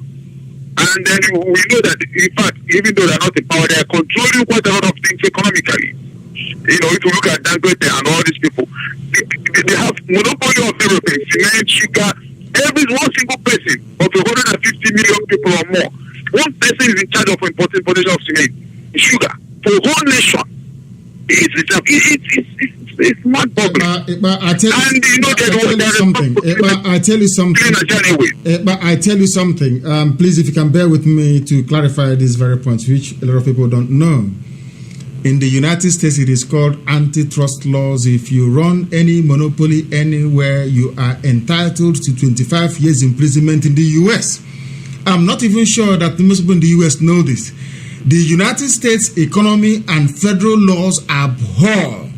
And then we know that, in fact, even though they're not in power, they're controlling quite a lot of things economically. If you look at Dangote and all these people, they have monopoly of everything: cement, sugar. Every one single person of 150 million people or more, one person is in charge of importation of cement, sugar for a whole nation. It's not problem. I tell you something. Please, if you can bear with me to clarify these very points, which a lot of people don't know. In the United States, it is called antitrust laws. If you run any monopoly anywhere, you are entitled to 25 years imprisonment in the U.S. I'm not even sure that most people in the U.S. know this. The United States economy and federal laws abhor.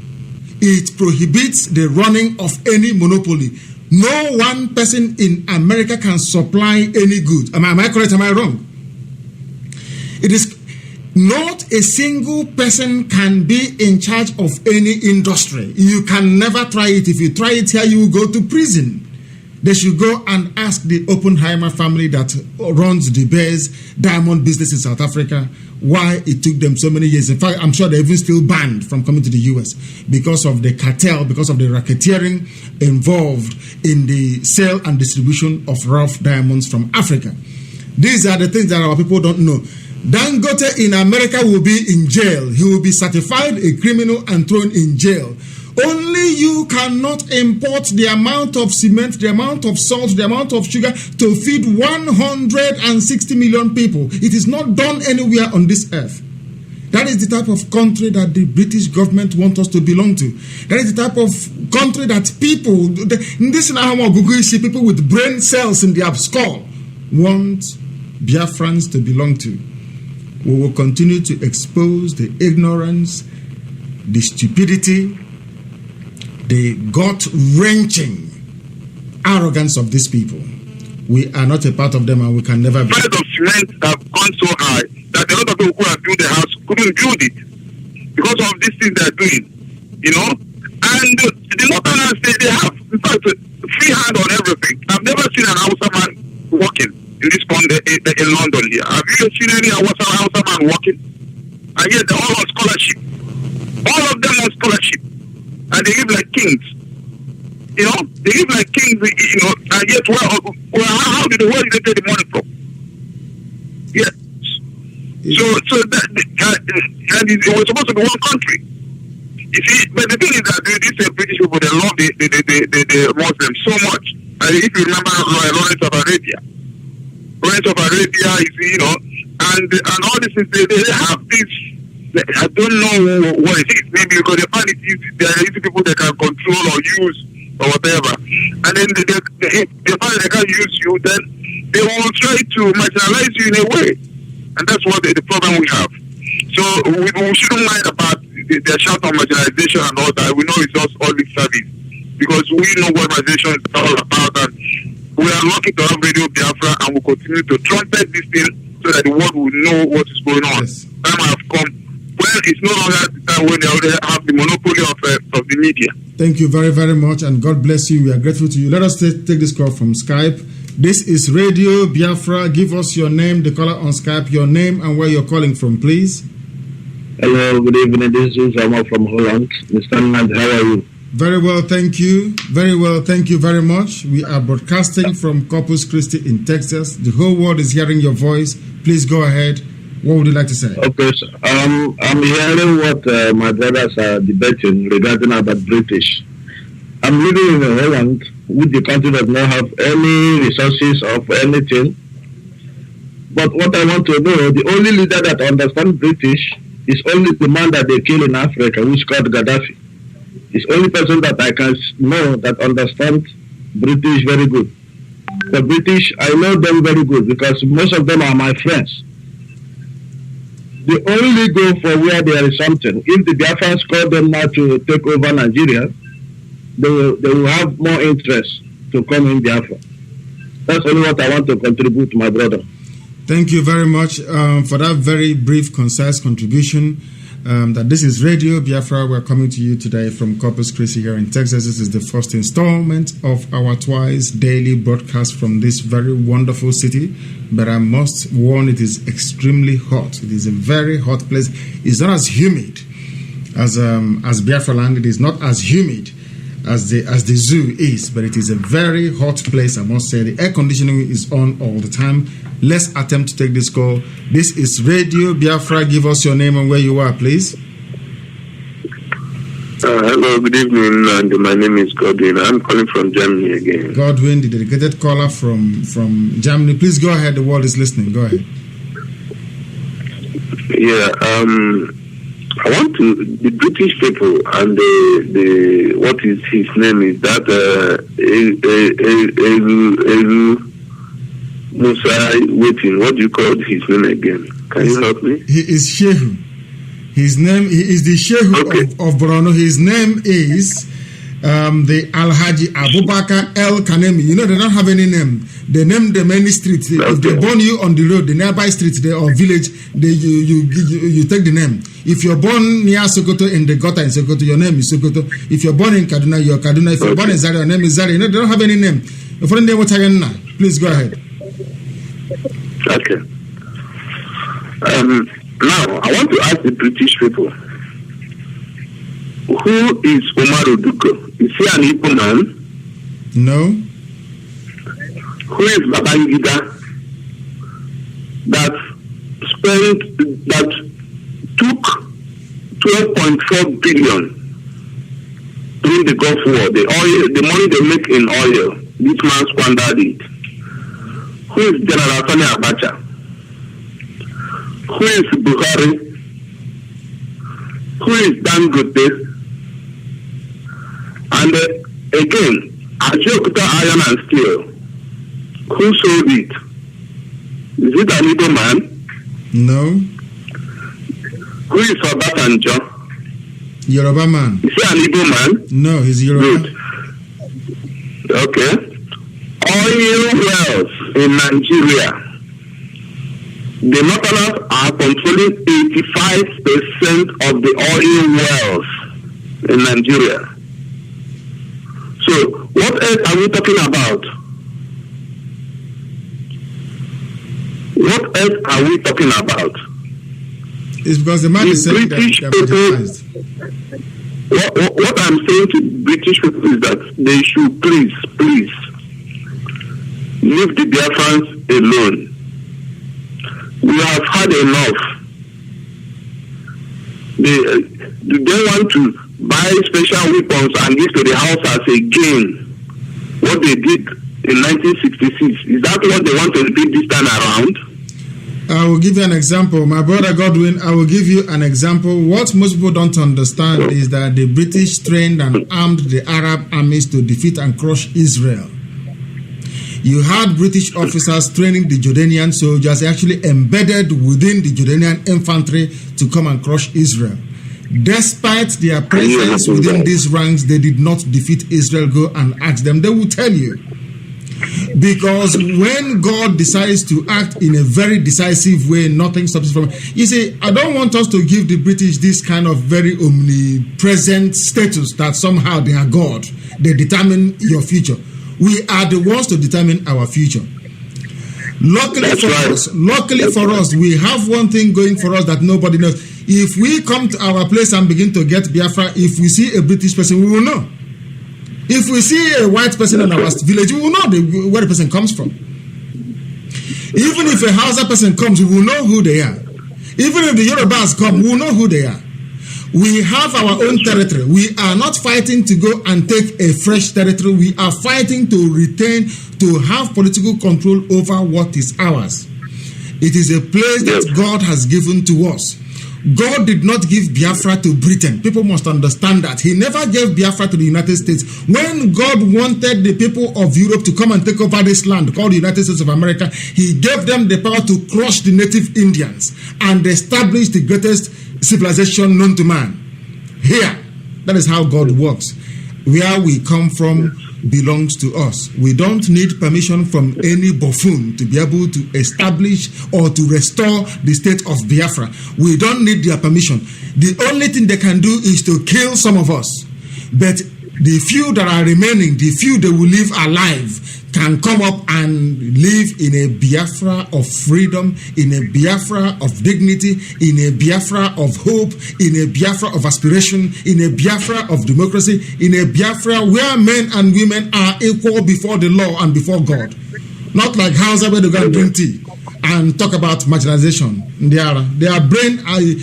It prohibits the running of any monopoly. No one person in America can supply any good. Am I correct? Am I wrong? It is not a single person can be in charge of any industry. You can never try it. If you try it here, you will go to prison. They should go and ask the Oppenheimer family that runs the Bears diamond business in South Africa why it took them so many years. In fact, I'm sure they're even still banned from coming to the US because of the cartel, because of the racketeering involved in the sale and distribution of rough diamonds from Africa. These are the things that our people don't know. Dangote in America will be in jail. He will be certified a criminal and thrown in jail. Only you cannot import the amount of cement, the amount of salt, the amount of sugar to feed 160 million people. It is not done anywhere on this earth. That is the type of country that the British government want us to belong to. That is the type of country that people, people with brain cells in their skull want Biafrans to belong to. We will continue to expose the ignorance, the stupidity, the gut-wrenching arrogance of these people. We are not a part of them, and we can never be. The price of cement have gone so high that a lot of people who have built the house couldn't build it because of these things they are doing, And the Northerners, they have, in fact, free hand on everything. I've never seen an Hausa man working in this country, in London here. Have you seen any Hausa man working? And yet they're all on scholarship. All of them on scholarship. And they live like kings. They live like kings, and yet how did they get the money from? Yes. So that and it was supposed to be one country. You see, but the thing is that these British people, they love the Muslims so much. And if you remember Lawrence of Arabia, and all this is they have this. I don't know what it is. Maybe because they find it easy. There are easy people they can control or use or whatever. And then they find they can't use you. Then they will try to marginalize you in a way. And that's what the problem we have. So we shouldn't mind about their shout on marginalization and all that. We know it's just all lip service because we know what marginalization is all about. And we are lucky to have Radio Biafra, and we'll continue to trumpet this thing so that the world will know what is going on. Yes. Time has come. Well, it's no longer the time when they already have the monopoly of the media. Thank you very, very much, and God bless you. We are grateful to you. Let us take this call from Skype. This is Radio Biafra. Give us your name, the caller on Skype, your name and where you're calling from, please. Hello, good evening. This is Omar from Holland. Mr. Nnamdi, how are you? Very well, thank you. Very well, thank you very much. We are broadcasting from Corpus Christi in Texas. The whole world is hearing your voice. Please go ahead What would you like to say? Okay, so, I'm hearing what my brothers are debating regarding about British. I'm living in Holland, which the country does not have any resources of anything. But what I want to know, the only leader that understands British is only the man that they kill in Africa, who is called Gaddafi. It's the only person that I can know that understands British very good. The British, I know them very good because most of them are my friends. They only go for where there is something. If the Biafrans call them now to take over Nigeria, they will have more interest to come in Biafra. That's only what I want to contribute, my brother. Thank you very much for that very brief, concise contribution. That this is Radio Biafra. We're coming to you today from Corpus Christi here in Texas. This is the first installment of our twice daily broadcast from this very wonderful city. But I must warn, it is extremely hot. It is a very hot place. It's not as humid as Biafra land. It is not as humid as the zoo is, but it is a very hot place, I must say. The air conditioning is on all the time. Let's attempt to take this call. This is Radio Biafra. Give us your name and where you are, please. Hello, good evening, and my name is Godwin. I'm calling from Germany again. Godwin, the dedicated caller from Germany. Please go ahead. The world is listening. Go ahead. Yeah, I want to, the British people and the what is his name is that Musa waiting. What do you call his name again? Can you help me? He is Shehu. His name, he is the Shehu of Borno. His name is the Alhaji Abubakar El Kanemi. You know, they don't have any name. They name them any street. Okay. If they born you on the road, the nearby street there or village, you take the name. If you're born near Sokoto in the gutter in Sokoto, your name is Sokoto. If you're born in Kaduna, you're Kaduna. If you're born in Zaria, your name is Zaria. You know, they don't have any name. Please go ahead. Okay. Now, I want to ask the British people, who is Umaru Duko? Is he an Igbo man? No. Who is Babangida that took 12.4 billion during the Gulf War? The money they make in oil, this man squandered it. Who is General Sani Abacha? Who is Buhari? Who is Dangote? And again, Ajokuta Iron and Steel. Who sold it? Is it an Igbo man? No. Who is Obasanjo? Yoruba man. Is he an Igbo man? No, he's Yoruba. Good. Okay. Oil wells in Nigeria. The Northerners are controlling 85% of the oil wells in Nigeria. So, what else are we talking about? What else are we talking about? It's because the man is saying British that people, what I'm saying to British people is that they should please leave the Biafrans alone. We have had enough. They want to buy special weapons and give to the house as a game. What they did in 1966. Is that what they want to repeat this time around? I will give you an example. My brother Godwin, I will give you an example. What most people don't understand is that the British trained and armed the Arab armies to defeat and crush Israel. You had British officers training the Jordanian soldiers actually embedded within the Jordanian infantry to come and crush Israel. Despite their presence within these ranks, they did not defeat Israel. Go and ask them. They will tell you. Because when God decides to act in a very decisive way, nothing stops from. You see, I don't want us to give the British this kind of very omnipresent status that somehow they are God. They determine your future. We are the ones to determine our future. Luckily for us, we have one thing going for us that nobody knows. If we come to our place and begin to get Biafra, if we see a British person, we will know. If we see a white person in our village, we will know where the person comes from. Even if a Hausa person comes, we will know who they are. Even if the Yorubas come, we'll know who they are. We have our own territory. We are not fighting to go and take a fresh territory. We are fighting to retain, to have political control over what is ours. It is a place that God has given to us. God did not give Biafra to Britain. People must understand that. He never gave Biafra to the United States. When God wanted the people of Europe to come and take over this land called the United States of America, He gave them the power to crush the native Indians and establish the greatest civilization known to man. Here, that is how God works. Where we come from belongs to us. We don't need permission from any buffoon to be able to establish or to restore the state of Biafra. We don't need their permission. The only thing they can do is to kill some of us. But the few that are remaining, the few that will live alive, can come up and live in a Biafra of freedom, in a Biafra of dignity, in a Biafra of hope, in a Biafra of aspiration, in a Biafra of democracy, in a Biafra where men and women are equal before the law and before God. Not like Hausa where they go and drink tea and talk about marginalization. Their brain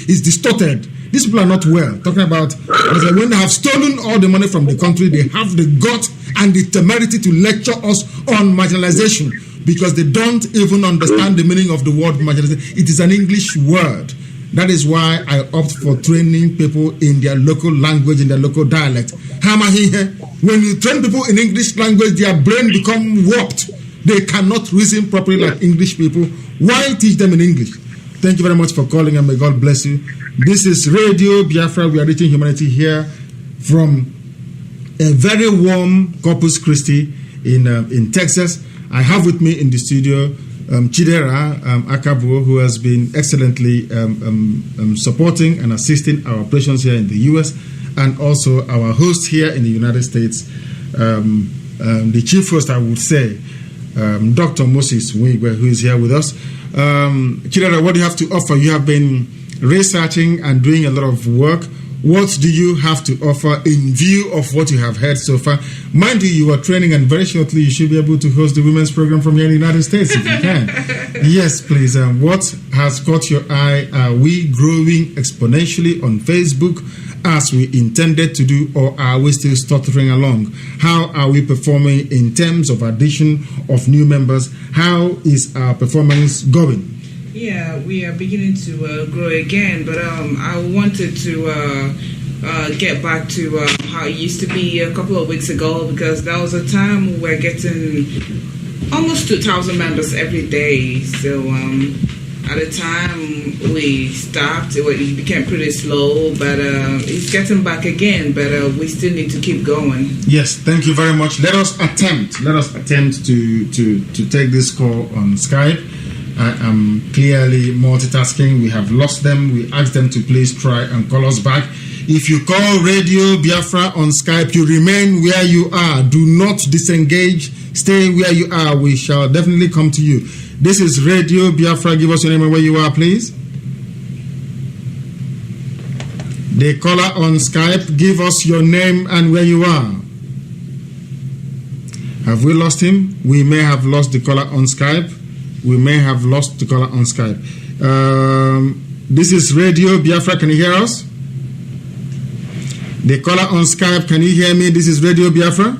is distorted. These people are not well. Talking about when they have stolen all the money from the country, they have the gut and the temerity to lecture us on marginalization because they don't even understand the meaning of the word marginalization. It is an English word. That is why I opt for training people in their local language, in their local dialect. When you train people in English language, their brain become warped. They cannot reason properly like English people. Why teach them in English? Thank you very much for calling, and may God bless you. This is Radio Biafra. We are reaching humanity here from a very warm Corpus Christi in Texas. I have with me in the studio Chidera Akabo, who has been excellently supporting and assisting our operations here in the U.S., and also our host here in the United States, the chief host, I would say, Dr. Moses Wigwe, who is here with us. Chidera, what do you have to offer? You have been researching and doing a lot of work. What do you have to offer in view of what you have heard so far? Mind you, you are training, and very shortly you should be able to host the women's program from here in the United States if you can. Yes, please. What has caught your eye? Are we growing exponentially on Facebook as we intended to do, or are we still stuttering along? How are we performing in terms of addition of new members? How is our performance going? Yeah, we are beginning to grow again, but I wanted to get back to how it used to be a couple of weeks ago, because that was a time we were getting almost 2,000 members every day. So at the time we stopped, it became pretty slow, but it's getting back again, but we still need to keep going. Yes, thank you very much. Let us attempt to take this call on Skype. I am clearly multitasking. We have lost them. We asked them to please try and call us back. If you call Radio Biafra on Skype, you remain where you are. Do not disengage. Stay where you are. We shall definitely come to you. This is Radio Biafra. Give us your name and where you are, please. The caller on Skype, give us your name and where you are. Have we lost him? We may have lost the caller on Skype. We may have lost the caller on Skype. This is Radio Biafra. Can you hear us? The caller on Skype, can you hear me? This is Radio Biafra.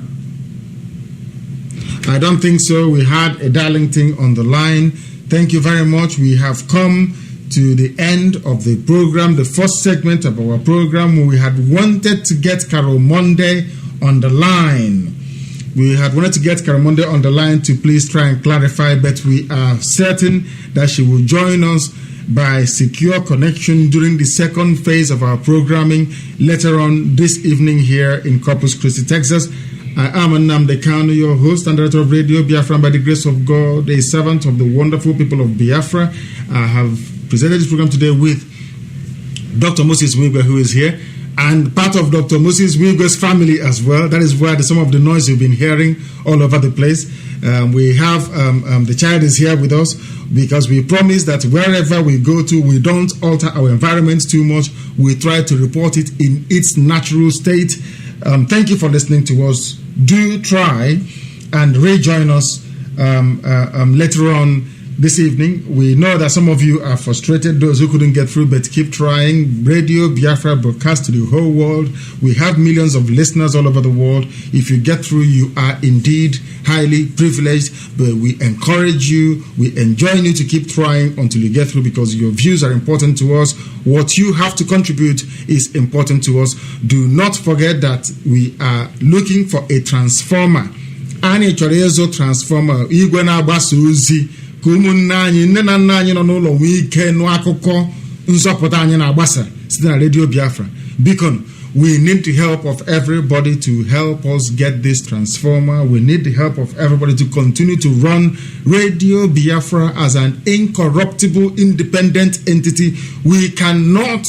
I don't think so. We had a dialing thing on the line. Thank you very much. We have come to the end of the program, the first segment of our program. We had wanted to get Carol Monday on the line. We had wanted to get Karamonde on the line to please try and clarify, but we are certain that she will join us by secure connection during the second phase of our programming later on this evening here in Corpus Christi, Texas. I am Nnamdi Kanu, your host and director of Radio Biafra, and by the grace of God, a servant of the wonderful people of Biafra. I have presented this program today with Dr. Moses Wigwe, who is here, and part of Dr. Moses Wigwe's family as well. That is why some of the noise you've been hearing all over the place. We have the child is here with us because we promise that wherever we go to, we don't alter our environment too much. We try to report it in its natural state. Thank you for listening to us. Do try and rejoin us later on this evening. We know that some of you are frustrated, those who couldn't get through, but keep trying. Radio Biafra broadcast to the whole world. We have millions of listeners all over the world. If you get through, you are indeed highly privileged, but we encourage you, we enjoin you to keep trying until you get through, because your views are important to us. What you have to contribute is important to us. Do not forget that we are looking for a transformer. Anyị chọrọ ịzụ transformer, igwe na-agbasa ozi ka ụmụnne anyị, nne na nna anyị nọ n'ụlọ nwee ike nụ akụkọ nzọpụta anyị na-agbasa site na Radio Biafra. Beacon, we need the help of everybody to help us get this transformer. We need the help of everybody to continue to run Radio Biafra as an incorruptible, independent entity. We cannot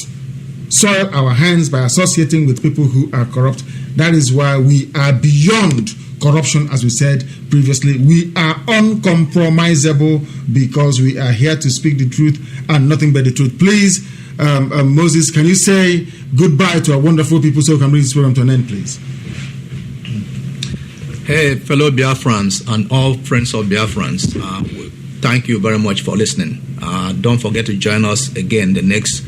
soil our hands by associating with people who are corrupt. That is why we are beyond corruption, as we said previously. We are uncompromisable because we are here to speak the truth and nothing but the truth. Please, Moses, can you say goodbye to our wonderful people so we can bring this program to an end, please? Hey, fellow Biafrans and all friends of Biafrans, thank you very much for listening. Don't forget to join us again the next